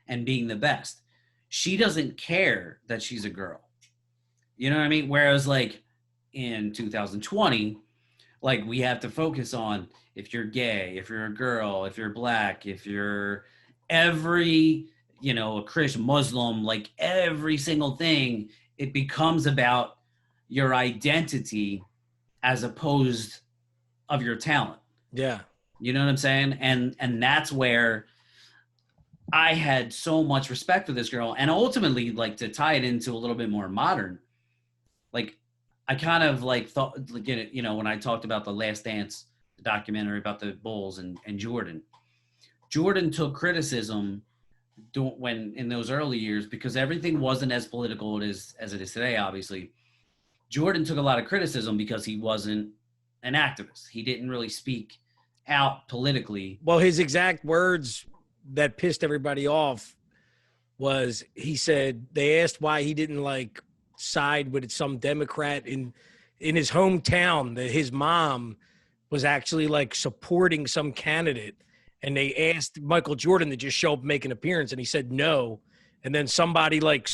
and being the best. she doesn't care that she's a girl. You know what I mean? Whereas like in 2020, like we have to focus on if you're gay, if you're a girl, if you're black, if you're every, a Christian, Muslim, like every single thing, it becomes about your identity as opposed of your talent. Yeah. You know what I'm saying? And that's where I had so much respect for this girl. And ultimately, like, to tie it into a little bit more modern, like, I kind of like thought, when I talked about the Last Dance documentary about the Bulls and Jordan took criticism when in those early years, because everything wasn't as political as it is today, obviously. Jordan took a lot of criticism because he wasn't an activist. He didn't really speak out politically. Well, his exact words that pissed everybody off was, he said, they asked why he didn't like side with some Democrat in his hometown, that his mom was actually like supporting some candidate, and they asked Michael Jordan to just show up and make an appearance, and he said no. And then somebody like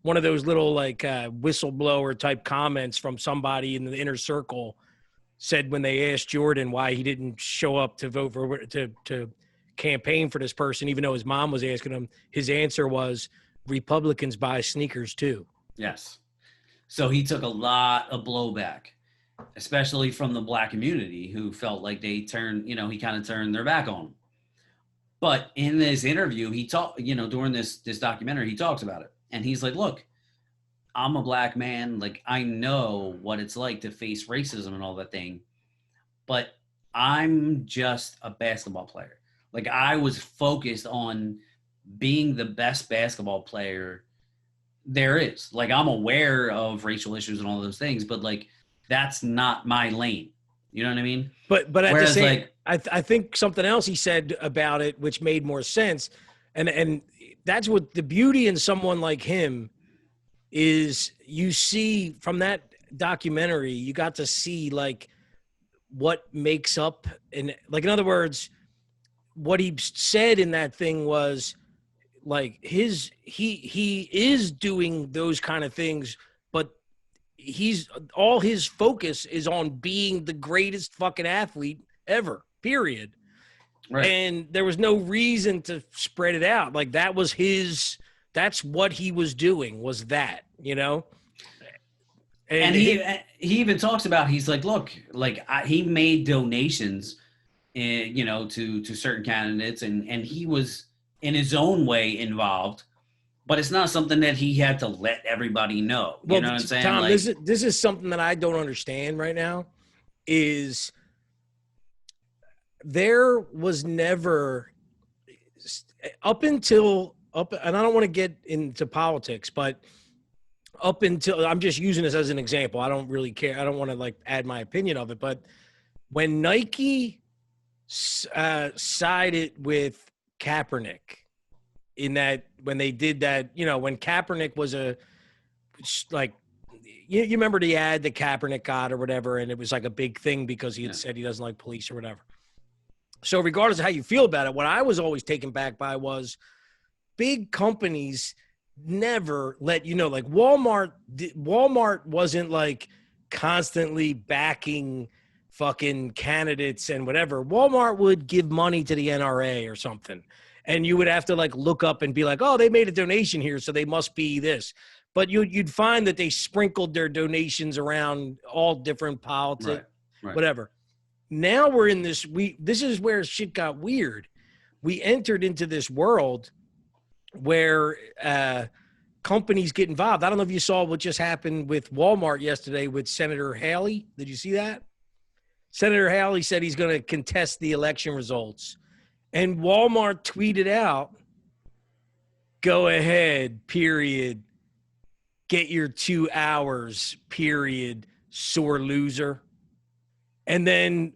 one of those little like whistleblower type comments from somebody in the inner circle said, when they asked Jordan why he didn't show up to vote for to campaign for this person, even though his mom was asking him, his answer was, Republicans buy sneakers too. Yes. So he took a lot of blowback, especially from the black community, who felt like they turned, he kind of turned their back on him. But in this interview, he talked, during this documentary, he talks about it. And he's like, look, I'm a black man. Like, I know what it's like to face racism and all that thing, but I'm just a basketball player. Like, I was focused on being the best basketball player there is. Like, I'm aware of racial issues and all those things, but like, that's not my lane. You know what I mean? But at Whereas, the same, like, I think something else he said about it, which made more sense, and that's what the beauty in someone like him is. You see from that documentary, you got to see like what makes up, and like, in other words, what he said in that thing was like he is doing those kind of things, but all his focus is on being the greatest fucking athlete ever, period. Right. And there was no reason to spread it out. Like, that's what he was doing, was that, And he even talks about, he's like, look, like, he made donations, to certain candidates, and he was in his own way involved, but it's not something that he had to let everybody know. You know what I'm saying? Tom, like, this is something that I don't understand right now. Is there was never up until and I don't want to get into politics, but up until, I'm just using this as an example. I don't really care. I don't want to like add my opinion of it, but when Nike sided with Kaepernick in that, when they did that, when Kaepernick was like, you remember the ad that Kaepernick got or whatever, and it was like a big thing because he had said he doesn't like police or whatever. So regardless of how you feel about it, what I was always taken back by was big companies never let like Walmart wasn't like constantly backing fucking candidates and whatever. Walmart would give money to the NRA or something, and you would have to like look up and be like, oh, they made a donation here, so they must be this. But you'd find that they sprinkled their donations around all different politics, right. Whatever. Now we're in this, this is where shit got weird. We entered into this world where companies get involved. I don't know if you saw what just happened with Walmart yesterday with Senator Haley. Did you see that? Senator Haley said he's going to contest the election results. And Walmart tweeted out, go ahead, period. Get your 2 hours, period, sore loser. And then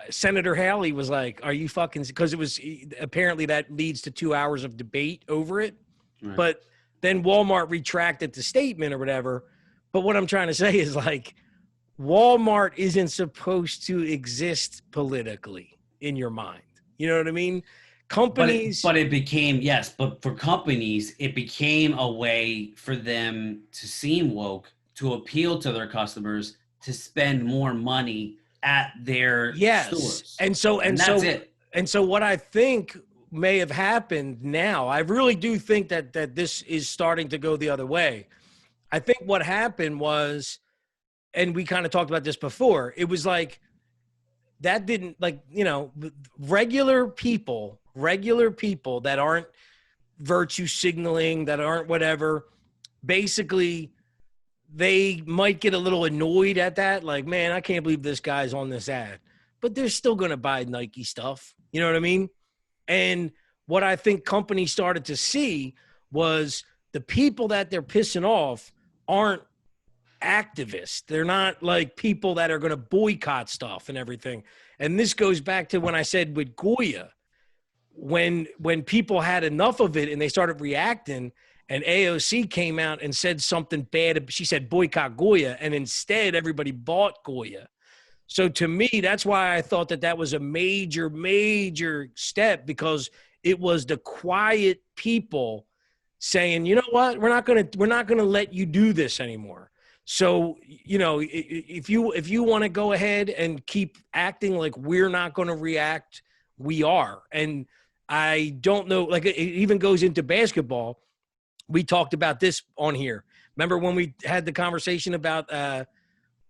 Senator Haley was like, are you fucking, because it was apparently that leads to 2 hours of debate over it. Right. But then Walmart retracted the statement or whatever. But what I'm trying to say is like, Walmart isn't supposed to exist politically in your mind. You know what I mean? companies. But it became, yes, but for companies, it became a way for them to seem woke, to appeal to their customers, to spend more money at their stores. And that's it. And so what I think may have happened now, I really do think that this is starting to go the other way. I think what happened was, and we kind of talked about this before, it was like that didn't, like, you know, regular people that aren't virtue signaling, that aren't whatever, basically they might get a little annoyed at that. Like, man, I can't believe this guy's on this ad, but they're still going to buy Nike stuff. You know what I mean? And what I think companies started to see was the people that they're pissing off aren't activists. They're not like people that are going to boycott stuff and everything. And this goes back to when I said with Goya, when people had enough of it and they started reacting, and AOC came out and said something bad. She said boycott Goya, and instead everybody bought Goya. So to me, that's why I thought that was a major, major step, because it was the quiet people saying, you know what, we're not gonna let you do this anymore. So, you know, if you want to go ahead and keep acting like we're not going to react, we are. And I don't know, like, it even goes into basketball. We talked about this on here. Remember when we had the conversation about,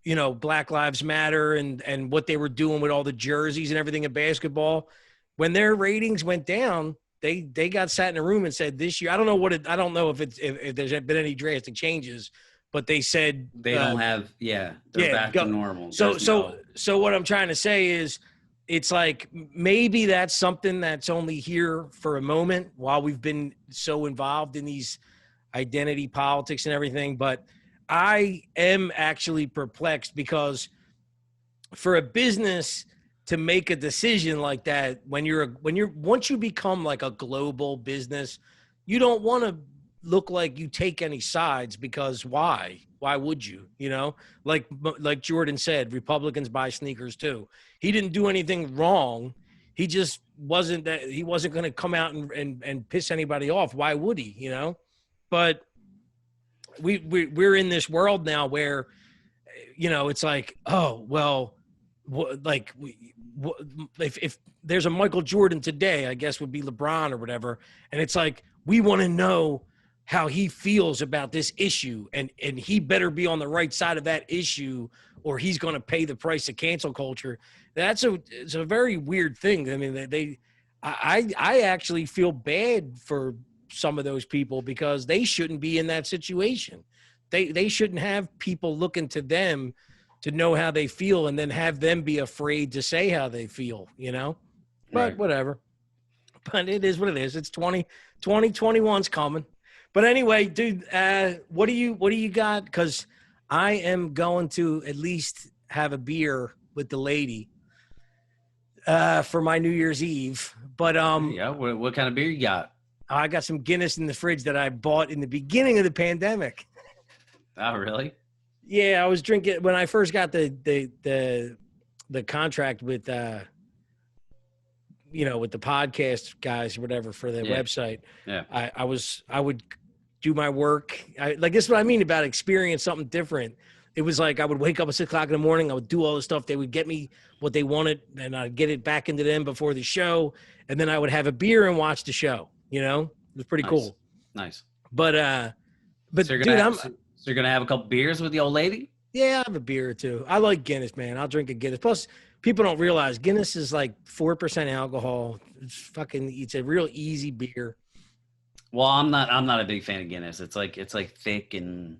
you know, Black Lives Matter and what they were doing with all the jerseys and everything in basketball? When their ratings went down, they got sat in a room and said this year, I don't know if there's been any drastic changes, but they said they don't have, they're back to normal. So what I'm trying to say is, it's like maybe that's something that's only here for a moment while we've been so involved in these identity politics and everything. But I am actually perplexed, because for a business to make a decision like that, once you become like a global business, you don't want to look like you take any sides, because why would you? You know, like Jordan said, Republicans buy sneakers too. He didn't do anything wrong. He just wasn't going to come out and piss anybody off. Why would he? You know, but we're in this world now where, you know, it's like, oh, well, if there's a Michael Jordan today, I guess would be LeBron or whatever. And it's like, we want to know how he feels about this issue, and he better be on the right side of that issue, or he's going to pay the price of cancel culture. It's a very weird thing. I mean, I actually feel bad for some of those people, because they shouldn't be in that situation. They shouldn't have people looking to them to know how they feel, and then have them be afraid to say how they feel, you know, but whatever. But it is what it is. It's 2021's coming. But anyway, dude, what do you got? Because I am going to at least have a beer with the lady for my New Year's Eve. But what kind of beer you got? I got some Guinness in the fridge that I bought in the beginning of the pandemic. Oh, really? Yeah, I was drinking when I first got the contract with you know, with the podcast guys or whatever for the website. Yeah. I would do my work. Like, this is what I mean about experience something different. It was like I would wake up at 6:00 in the morning. I would do all this stuff. They would get me what they wanted, and I'd get it back into them before the show. And then I would have a beer and watch the show. You know, it was pretty cool. Nice. But so you're gonna have a couple beers with the old lady? Yeah, I have a beer or two. I like Guinness, man. I'll drink a Guinness. Plus, people don't realize Guinness is like 4% alcohol. It's a real easy beer. Well, I'm not a big fan of Guinness. It's like thick and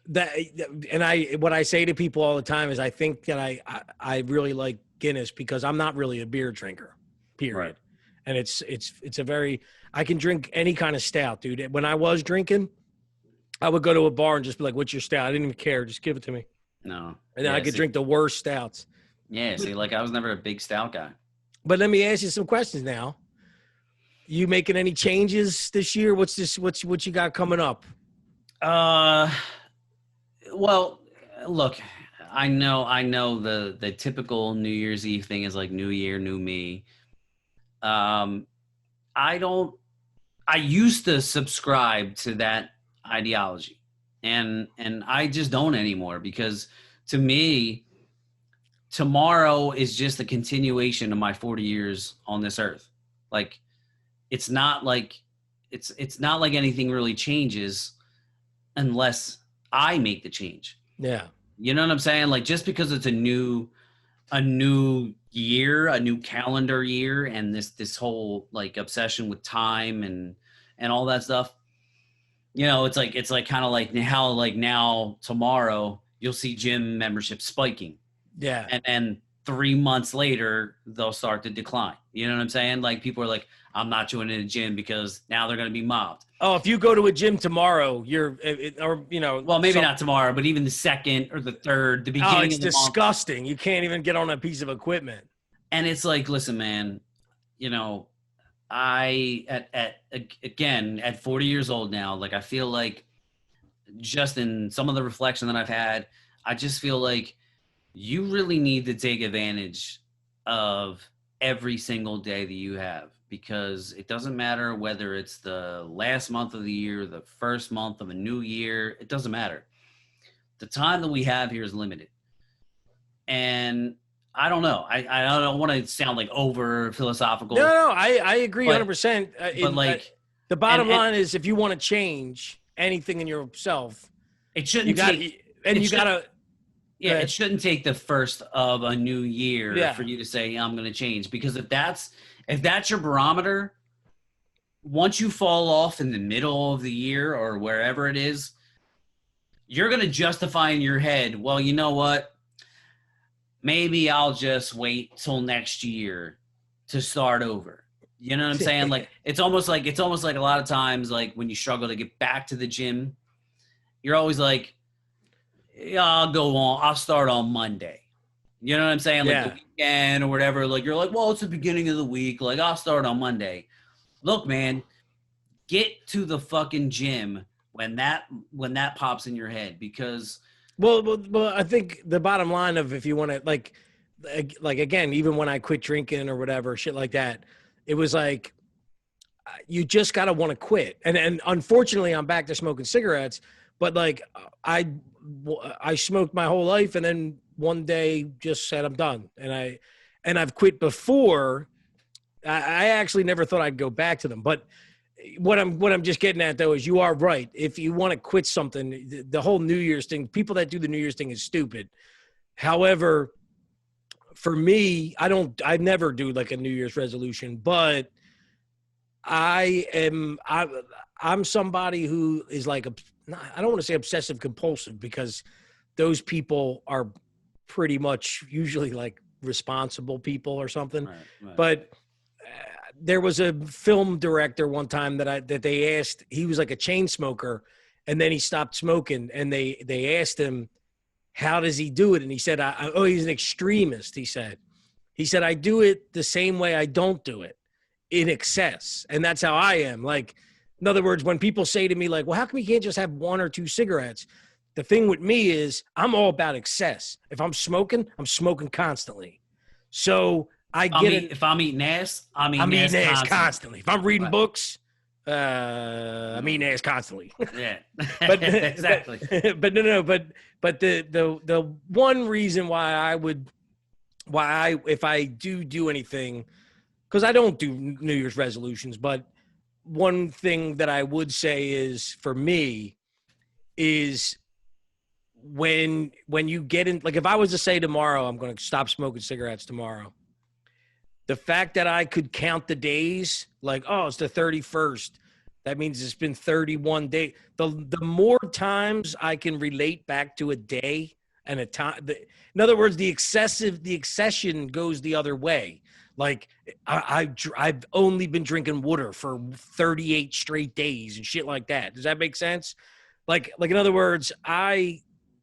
what I say to people all the time is I think that I really like Guinness because I'm not really a beer drinker, period. Right. And it's a very, I can drink any kind of stout, dude. When I was drinking, I would go to a bar and just be like, "What's your stout?" I didn't even care. Just give it to me. No. And then I could drink the worst stouts. Yeah. See, like I was never a big stout guy. But let me ask you some questions now. You making any changes this year? What you got coming up? Well, look, I know the typical New Year's Eve thing is like New Year, new me. I I used to subscribe to that ideology, and I just don't anymore, because to me, tomorrow is just a continuation of my 40 years on this earth. Like, it's not like it's not like anything really changes unless I make the change. Yeah. You know what I'm saying? Like, just because it's a new year, a new calendar year, and this whole like obsession with time and all that stuff, it's like kind of like how like now tomorrow you'll see gym membership spiking. Yeah. And then 3 months later, they'll start to decline. You know what I'm saying? Like, people are like, I'm not joining a gym because now they're going to be mobbed. Oh, if you go to a gym tomorrow, Well, maybe not tomorrow, but even the second or the third, the beginning it's of the disgusting. month. You can't even get on a piece of equipment. And it's like, listen, man, at 40 years old now, like, I feel like, just in some of the reflection that I've had, I just feel like you really need to take advantage of every single day that you have, because it doesn't matter whether it's the last month of the year, the first month of a new year, it doesn't matter. The time that we have here is limited. And I don't know. I don't want to sound like over philosophical. No, I agree 100%. But the bottom line is, if you want to change anything in yourself, it shouldn't it shouldn't take the first of a new year for you to say, I'm going to change. Because if that's your barometer, once you fall off in the middle of the year or wherever it is, you're going to justify in your head, well, you know what? Maybe I'll just wait till next year to start over. You know what I'm saying? Like, it's almost like a lot of times, like, when you struggle to get back to the gym, you're always like, yeah, I'll start on Monday. You know what I'm saying? Like, the weekend or whatever. Like, you're like, well, it's the beginning of the week. Like, I'll start on Monday. Look, man, get to the fucking gym when that pops in your head, because. Well, I think the bottom line of, if you want to, like again, even when I quit drinking or whatever, shit like that, it was like, you just got to want to quit. And unfortunately, I'm back to smoking cigarettes, but like, I smoked my whole life, and then one day just said I'm done. And I've quit before. I actually never thought I'd go back to them. But what I'm just getting at, though, is you are right. If you want to quit something, the whole New Year's thing, people that do the New Year's thing is stupid. However, for me, I never do like a New Year's resolution, but I'm somebody who is like, I don't want to say obsessive compulsive, because those people are pretty much usually like responsible people or something. Right. But there was a film director one time that they asked, he was like a chain smoker, and then he stopped smoking, and they asked him, how does he do it? And he said, he's an extremist. He said, I do it the same way I don't do it, in excess. And that's how I am. Like, in other words, when people say to me, like, well, how come you can't just have 1 or 2 cigarettes? The thing with me is, I'm all about excess. If I'm smoking constantly. So I get it. If I'm eating ass, I'm eating ass constantly. If I'm reading books, I'm eating ass constantly. Yeah, but exactly. But the one reason why if I do anything, because I don't do New Year's resolutions, but one thing that I would say is, for me, is when you get in, like, if I was to say tomorrow, I'm going to stop smoking cigarettes tomorrow, the fact that I could count the days, like, oh, it's the 31st. That means it's been 31 days. The more times I can relate back to a day and a time, in other words, the accession goes the other way. Like, I've only been drinking water for 38 straight days and shit like that. Does that make sense? Like in other words,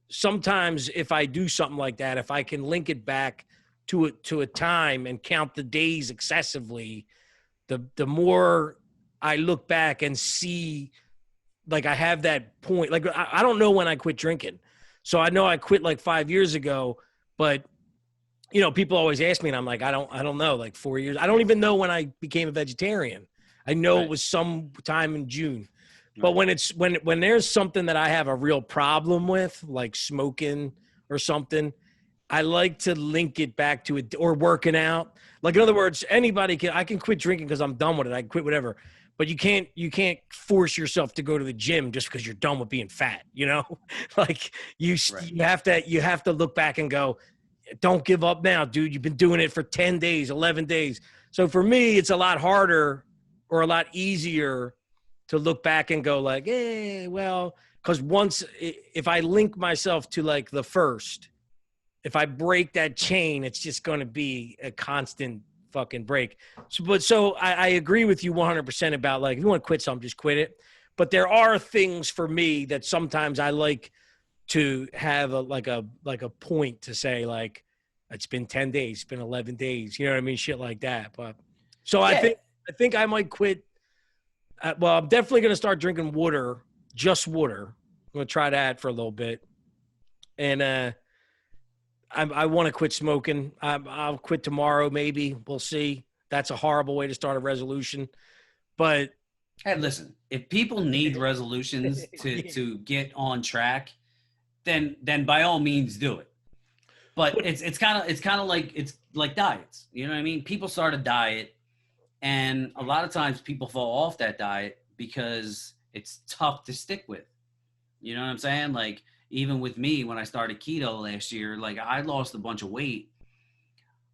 sometimes if I do something like that, if I can link it back to a time and count the days excessively, the more I look back and see, like, I have that point. Like, I don't know when I quit drinking. So I know I quit like 5 years ago, but people always ask me, and I'm like, I don't know, like 4 years. I don't even know when I became a vegetarian. I know Right. it was sometime in June. But Right. when it's when there's something that I have a real problem with, like smoking or something, I like to link it back to it, or working out. Like in other words, I can quit drinking because I'm done with it. I can quit whatever. But you can't force yourself to go to the gym just because you're done with being fat, you know? Like Right. you have to look back and go, don't give up now, dude. You've been doing it for 10 days, 11 days. So for me, it's a lot harder or a lot easier to look back and go like, well, because if I link myself to like the first, if I break that chain, it's just going to be a constant fucking break. So I agree with you 100% about like, if you want to quit something, just quit it. But there are things for me that sometimes I like to have like a point to say like, it's been 10 days, it's been 11 days, you know what I mean? Shit like that. But so Yeah. I think I might quit. Well, I'm definitely going to start drinking water, just water. I'm going to try that for a little bit. And I want to quit smoking. I'll quit tomorrow, maybe. We'll see. That's a horrible way to start a resolution. But Hey, listen, if people need resolutions to get on track, then by all means do it. But it's kind of like diets. You know what I mean? People start a diet, and a lot of times people fall off that diet because it's tough to stick with. You know what I'm saying? Like even with me when I started keto last year, like I lost a bunch of weight,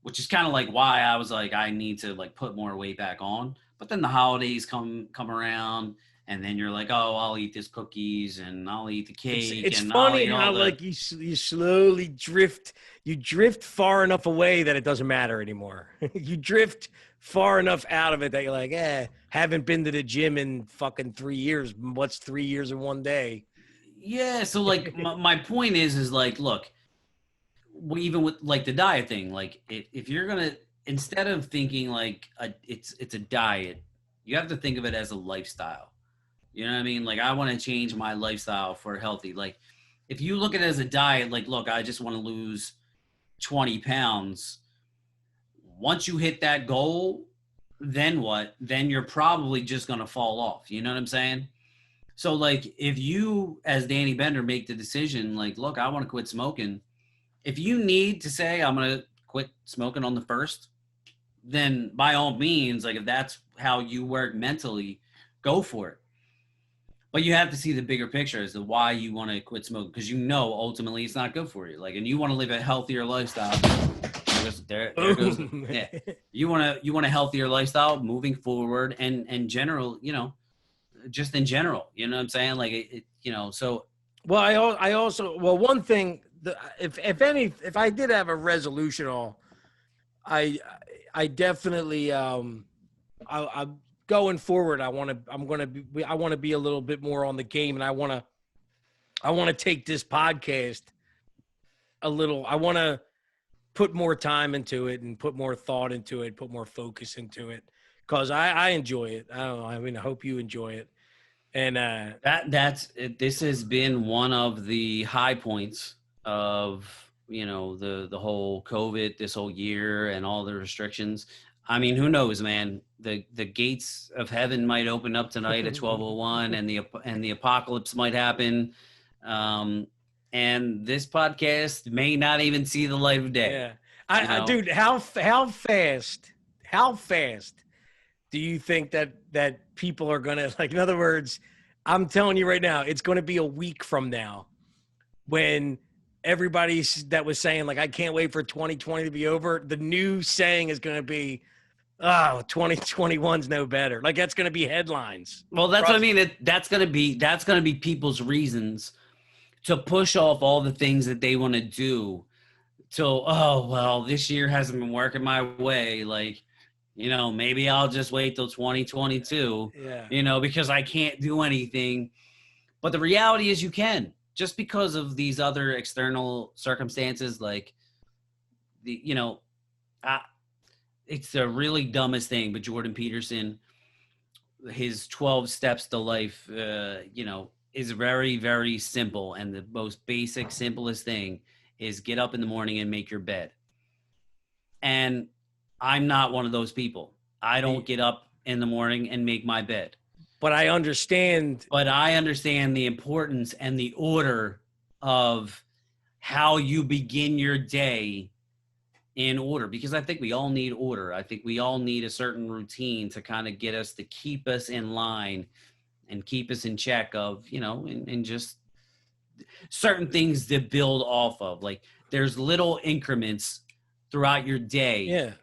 which is kind of like why I was like I need to like put more weight back on. But then the holidays come around, and then you're like, oh, I'll eat this cookies and I'll eat the cake it's and I'll funny eat all how the. like you slowly drift far enough away that it doesn't matter anymore. You drift far enough out of it that you're like, haven't been to the gym in fucking 3 years. What's 3 years in one day? Yeah, so like my point is like, look, even with like the diet thing, like if you're gonna instead of thinking like it's a diet, you have to think of it as a lifestyle. You know what I mean? Like I want to change my lifestyle for healthy. Like if you look at it as a diet, like look, I just want to lose 20 pounds. Once you hit that goal, then what? Then you're probably just gonna fall off. You know what I'm saying? So like if you as Danny Bender make the decision, like, look, I want to quit smoking. If you need to say I'm gonna quit smoking on the first, then by all means, like if that's how you work mentally, go for it. But you have to see the bigger picture as to why you want to quit smoking, because you know ultimately it's not good for you. Like, and you want to live a healthier lifestyle. There goes. Yeah, you want a healthier lifestyle moving forward, and general, just in general. You know what I'm saying? Like so. Well, I also one thing if I did have a resolution, I definitely I'm going forward. I want to be a little bit more on the game, and I want to take this podcast a little. I want to put more time into it and put more thought into it, put more focus into it, because I enjoy it. I don't know. I mean, I hope you enjoy it. And That's it. This has been one of the high points of the whole COVID, this whole year, and all the restrictions. I mean, who knows, man? The gates of heaven might open up tonight at 12:01, and the apocalypse might happen. And this podcast may not even see the light of day. Yeah, dude, how fast do you think that people are gonna, like, in other words, I'm telling you right now, it's gonna be a week from now when everybody that was saying like I can't wait for 2020 to be over, the new saying is gonna be, oh, 2021's no better. Like that's gonna be headlines. Well, that's what I mean. That's gonna be people's reasons to push off all the things that they want to do. So, oh well, this year hasn't been working my way. Like, maybe I'll just wait till 2022. Yeah. Because I can't do anything. But the reality is, you can, just because of these other external circumstances. Like, it's the really dumbest thing. But Jordan Peterson, his 12 steps to life, is very, very simple. And the most basic, simplest thing is get up in the morning and make your bed. And I'm not one of those people. I don't get up in the morning and make my bed. But I understand. But I understand the importance and the order of how you begin your day in order, because I think we all need order. I think we all need a certain routine to kind of get us, to keep us in line and keep us in check of, and just certain things to build off of. Like there's little increments throughout your day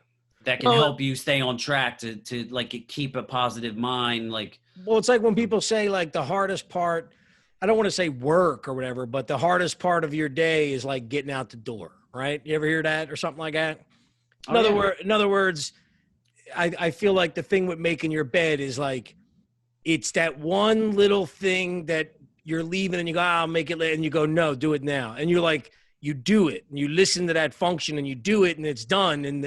that can help you stay on track to like keep a positive mind. Like, well, it's like when people say like the hardest part, I don't want to say work or whatever, but the hardest part of your day is like getting out the door, right? You ever hear that or something like that? In other words, I feel like the thing with making your bed is like, it's that one little thing that you're leaving and you go, I'll make it later. And you go, no, do it now. And you're like, you do it and you listen to that function and you do it and it's done. And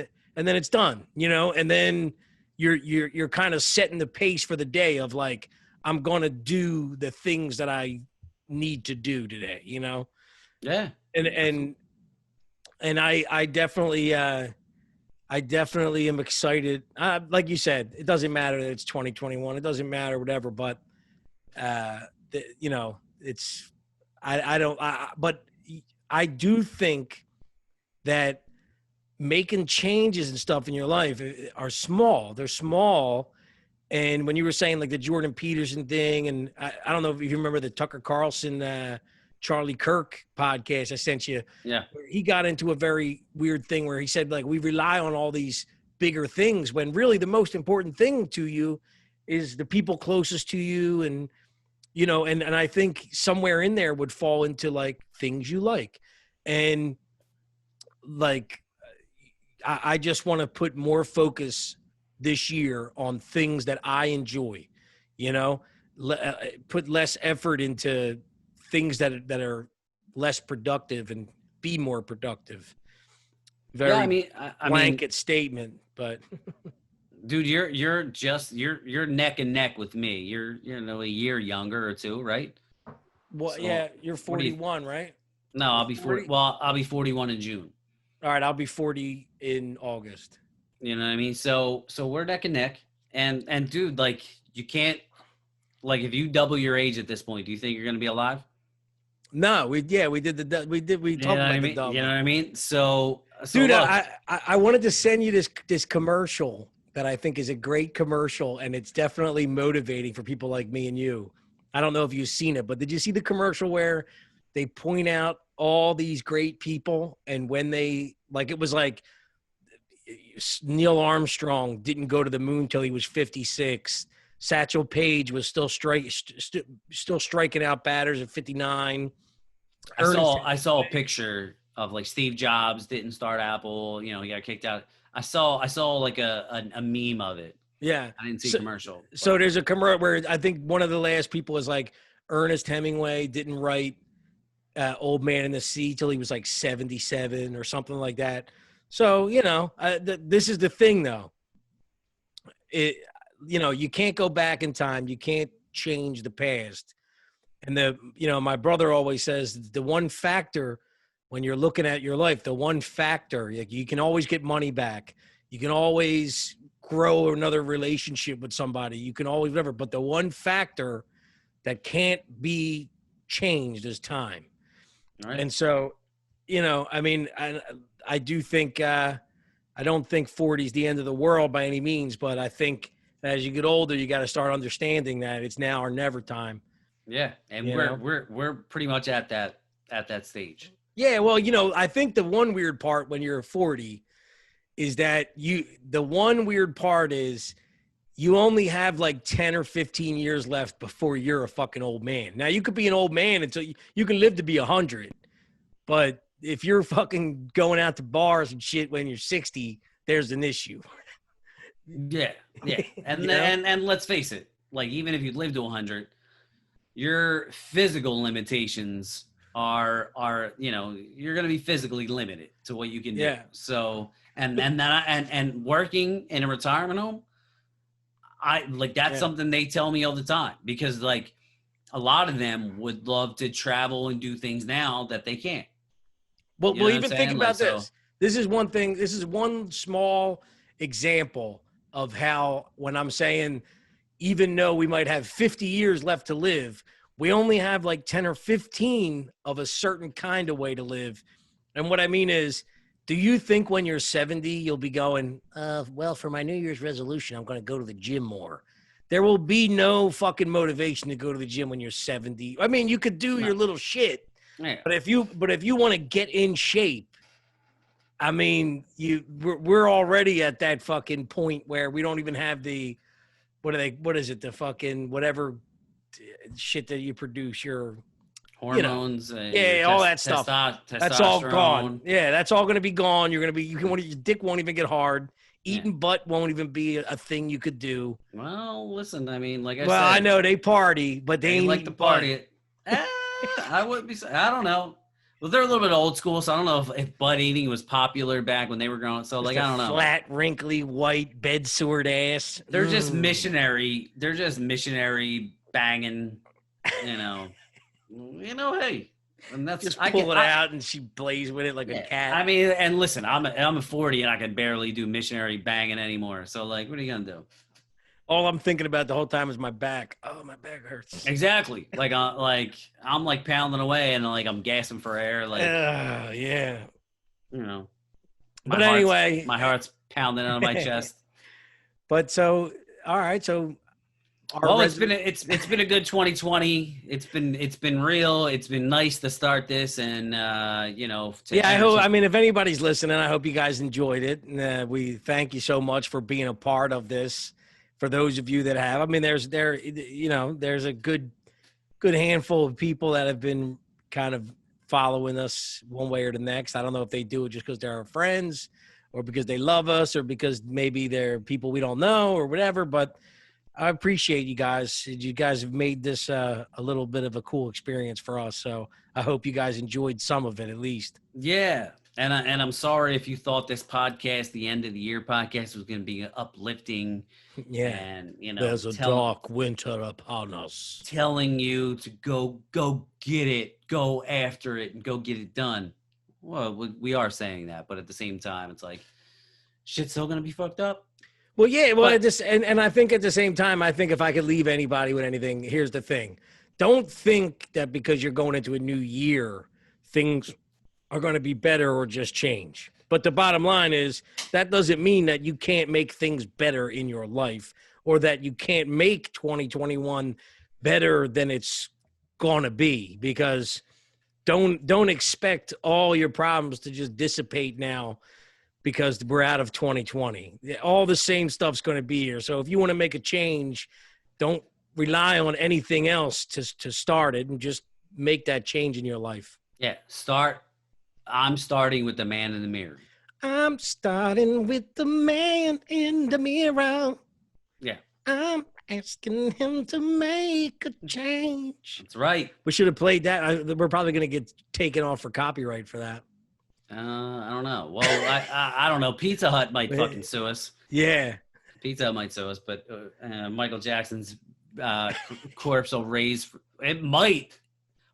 then it's done, and then you're kind of setting the pace for the day of like, I'm going to do the things that I need to do today, Yeah. And I definitely am excited. Like you said, it doesn't matter that it's 2021. It doesn't matter, whatever. But, but I do think that making changes and stuff in your life are small. They're small. And when you were saying like the Jordan Peterson thing, and I don't know if you remember the Tucker Carlson, Charlie Kirk podcast I sent you. Yeah. He got into a very weird thing where he said like, we rely on all these bigger things when really the most important thing to you is the people closest to you. And, and I think somewhere in there would fall into like things you like. And like, I just want to put more focus this year on things that I enjoy, put less effort into things that are less productive and be more productive. Very blanket statement, but dude, you're neck and neck with me. You're a year younger or two, right? Well, so, yeah, you're 41, right? No, I'll be 40. Well, I'll be 41 in June. All right, I'll be 40 in August. You know what I mean? So we're neck and neck. And dude, like you can't, like if you double your age at this point, do you think you're going to be alive? No, we talked about the double. You know what I mean? So dude, look, I wanted to send you this commercial that I think is a great commercial, and it's definitely motivating for people like me and you. I don't know if you've seen it, but did you see the commercial where they point out all these great people, and when they like, it was like Neil Armstrong didn't go to the moon till he was 56. Satchel Paige was still striking out batters at 59. I saw a picture of like Steve Jobs didn't start Apple. He got kicked out. I saw like a meme of it. Yeah, I didn't see a commercial. So there's a commercial where I think one of the last people was like Ernest Hemingway didn't write Old Man in the Sea till he was like 77 or something like that. So, this is the thing though. You can't go back in time. You can't change the past. And my brother always says the one factor when you're looking at your life, the one factor, like you can always get money back. You can always grow another relationship with somebody. You can always whatever, but the one factor that can't be changed is time. All right. And so, I do think, I don't think 40 is the end of the world by any means, but I think as you get older, you got to start understanding that it's now or never time. Yeah. And we're pretty much at that stage. Yeah. Well, I think the one weird part when you're 40 is that the one weird part is you only have like 10 or 15 years left before you're a fucking old man. Now you could be an old man until you can live to be 100, but if you're fucking going out to bars and shit when you're 60, there's an issue. Yeah. And let's face it, like even if you live to 100, your physical limitations are you're going to be physically limited to what you can do. Yeah. So and working in a retirement home, that's something they tell me all the time, because like a lot of them would love to travel and do things now that they can't. Well, even think about this. This is one thing. This is one small example of how when I'm saying, even though we might have 50 years left to live, we only have like 10 or 15 of a certain kind of way to live. And what I mean is, do you think when you're 70, you'll be going, well, for my New Year's resolution, I'm going to go to the gym more? There will be no fucking motivation to go to the gym when you're 70. I mean, you could do your little shit, but if you want to get in shape, I mean, we're already at that fucking point where we don't even have the, what is it? The fucking whatever shit that you produce, your hormones, all that stuff. That's all gone. Yeah, that's all going to be gone. Your dick won't even get hard. Eating butt won't even be a thing you could do. Well, listen, I mean, like I said. Well, I know they party, but they ain't like to party. I wouldn't be. I don't know. Well, they're a little bit old school, so I don't know if butt eating was popular back when they were growing. So, like, I don't know. Flat, wrinkly, white, bed sword ass. They're just missionary. They're just missionary banging. Hey, and that's just pull it out and she plays with it like a cat. I mean, and listen, I'm a 40 and I can barely do missionary banging anymore. So, like, what are you gonna do? All I'm thinking about the whole time is my back. Oh, my back hurts. Exactly. Like, I'm like pounding away and like I'm gasping for air. Like, yeah. But anyway, my heart's pounding out of my chest. But so, all right. So, it's been a good 2020. It's been real. It's been nice to start this, and I hope. I mean, if anybody's listening, I hope you guys enjoyed it. And, we thank you so much for being a part of this. For those of you that have, I mean, there's a good handful of people that have been kind of following us one way or the next. I don't know if they do it just because they're our friends or because they love us or because maybe they're people we don't know or whatever. But I appreciate you guys. You guys have made this a little bit of a cool experience for us. So I hope you guys enjoyed some of it at least. Yeah. And I'm sorry if you thought this podcast, the end of the year podcast, was going to be uplifting. Yeah. And, there's a dark winter upon us. Telling you to go get it, go after it, and go get it done. Well, we are saying that, but at the same time, it's like, shit's still going to be fucked up. Well, yeah. Well, and I think at the same time, I think if I could leave anybody with anything, here's the thing. Don't think that because you're going into a new year, things are going to be better or just change. But the bottom line is that doesn't mean that you can't make things better in your life or that you can't make 2021 better than it's going to be, because don't expect all your problems to just dissipate now because we're out of 2020. All the same stuff's going to be here. So if you want to make a change, don't rely on anything else to start it, and just make that change in your life. Yeah, I'm starting with the man in the mirror. I'm starting with the man in the mirror. Yeah. I'm asking him to make a change. That's right. We should have played that. We're probably going to get taken off for copyright for that. I don't know. Well, I don't know. Pizza Hut might fucking sue us. Yeah. Pizza Hut might sue us, but Michael Jackson's corpse will raise. It might.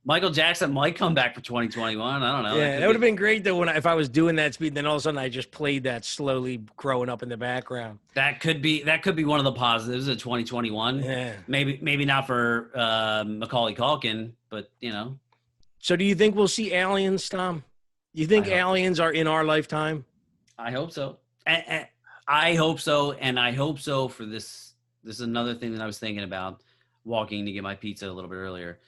Michael Jackson might come back for 2021. I don't know. Yeah, that would have been great though if I was doing that speed, then all of a sudden I just played that slowly growing up in the background. That could be one of the positives of 2021. Yeah. Maybe not for Macaulay Culkin, but So do you think we'll see aliens, Tom? You think aliens are in our lifetime? I hope so. I hope so, and I hope so for this. This is another thing that I was thinking about walking to get my pizza a little bit earlier.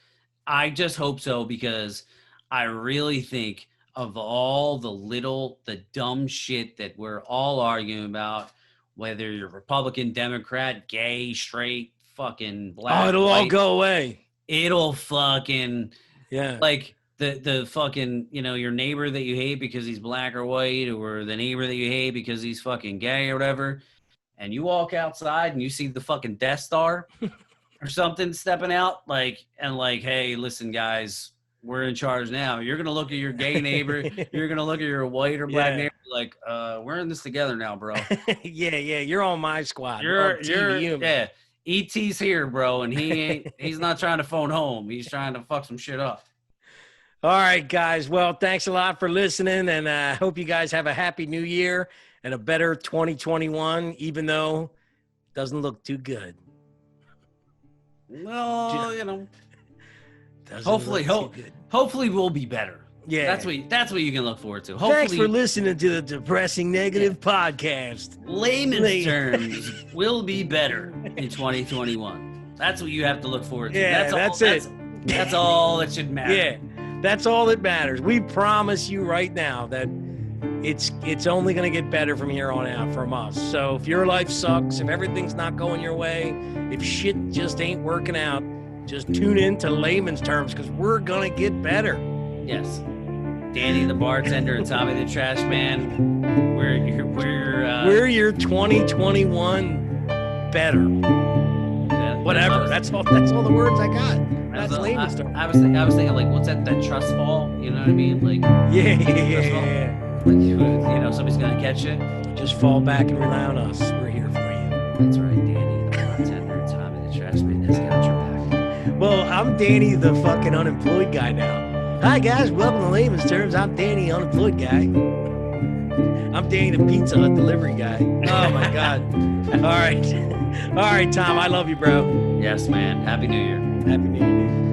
I just hope so, because I really think of all the dumb shit that we're all arguing about, whether you're Republican, Democrat, gay, straight, fucking black. It'll white, all go away. It'll fucking, like the fucking, your neighbor that you hate because he's black or white, or the neighbor that you hate because he's fucking gay or whatever. And you walk outside and you see the fucking Death Star or something stepping out, hey, listen, guys, we're in charge now. You're gonna look at your gay neighbor, you're gonna look at your white or black neighbor, we're in this together now, bro. yeah, you're on my squad. ET's here, bro, and he's not trying to phone home. He's trying to fuck some shit up. All right, guys. Well, thanks a lot for listening, and I hope you guys have a happy new year and a better 2021, even though Doesn't look too good. Well, you know, Doesn't hopefully, look too good. hopefully we'll be better. Yeah. That's what you can look forward to. Hopefully, Thanks for listening to the Depressing Negative podcast. layman's terms will be better in 2021. That's what you have to look forward to. Yeah, that's it. That's all that should matter. Yeah, that's all that matters. We promise you right now that it's only going to get better from here on out from us. So if your life sucks, if everything's not going your way, if shit just ain't working out, just tune in to Layman's Terms because we're going to get better. Yes. Danny the bartender and Tommy the trash man. We're your 2021 better. Whatever. That's all the words I got. That's Layman's Terms. I was thinking like, what's that trust fall? You know what I mean? Like Yeah. Like, you know, somebody's gonna catch it. Just fall back and rely on us. We're here for you. That's right, Danny the bartender and Tommy the trash man has got your back. Well, I'm Danny the fucking unemployed guy now. Hi guys, welcome to Layman's Terms. I'm Danny, unemployed guy. I'm Danny the Pizza Hut delivery guy. Oh my God. All right, Tom, I love you, bro. Yes, man. Happy New Year. Happy New Year.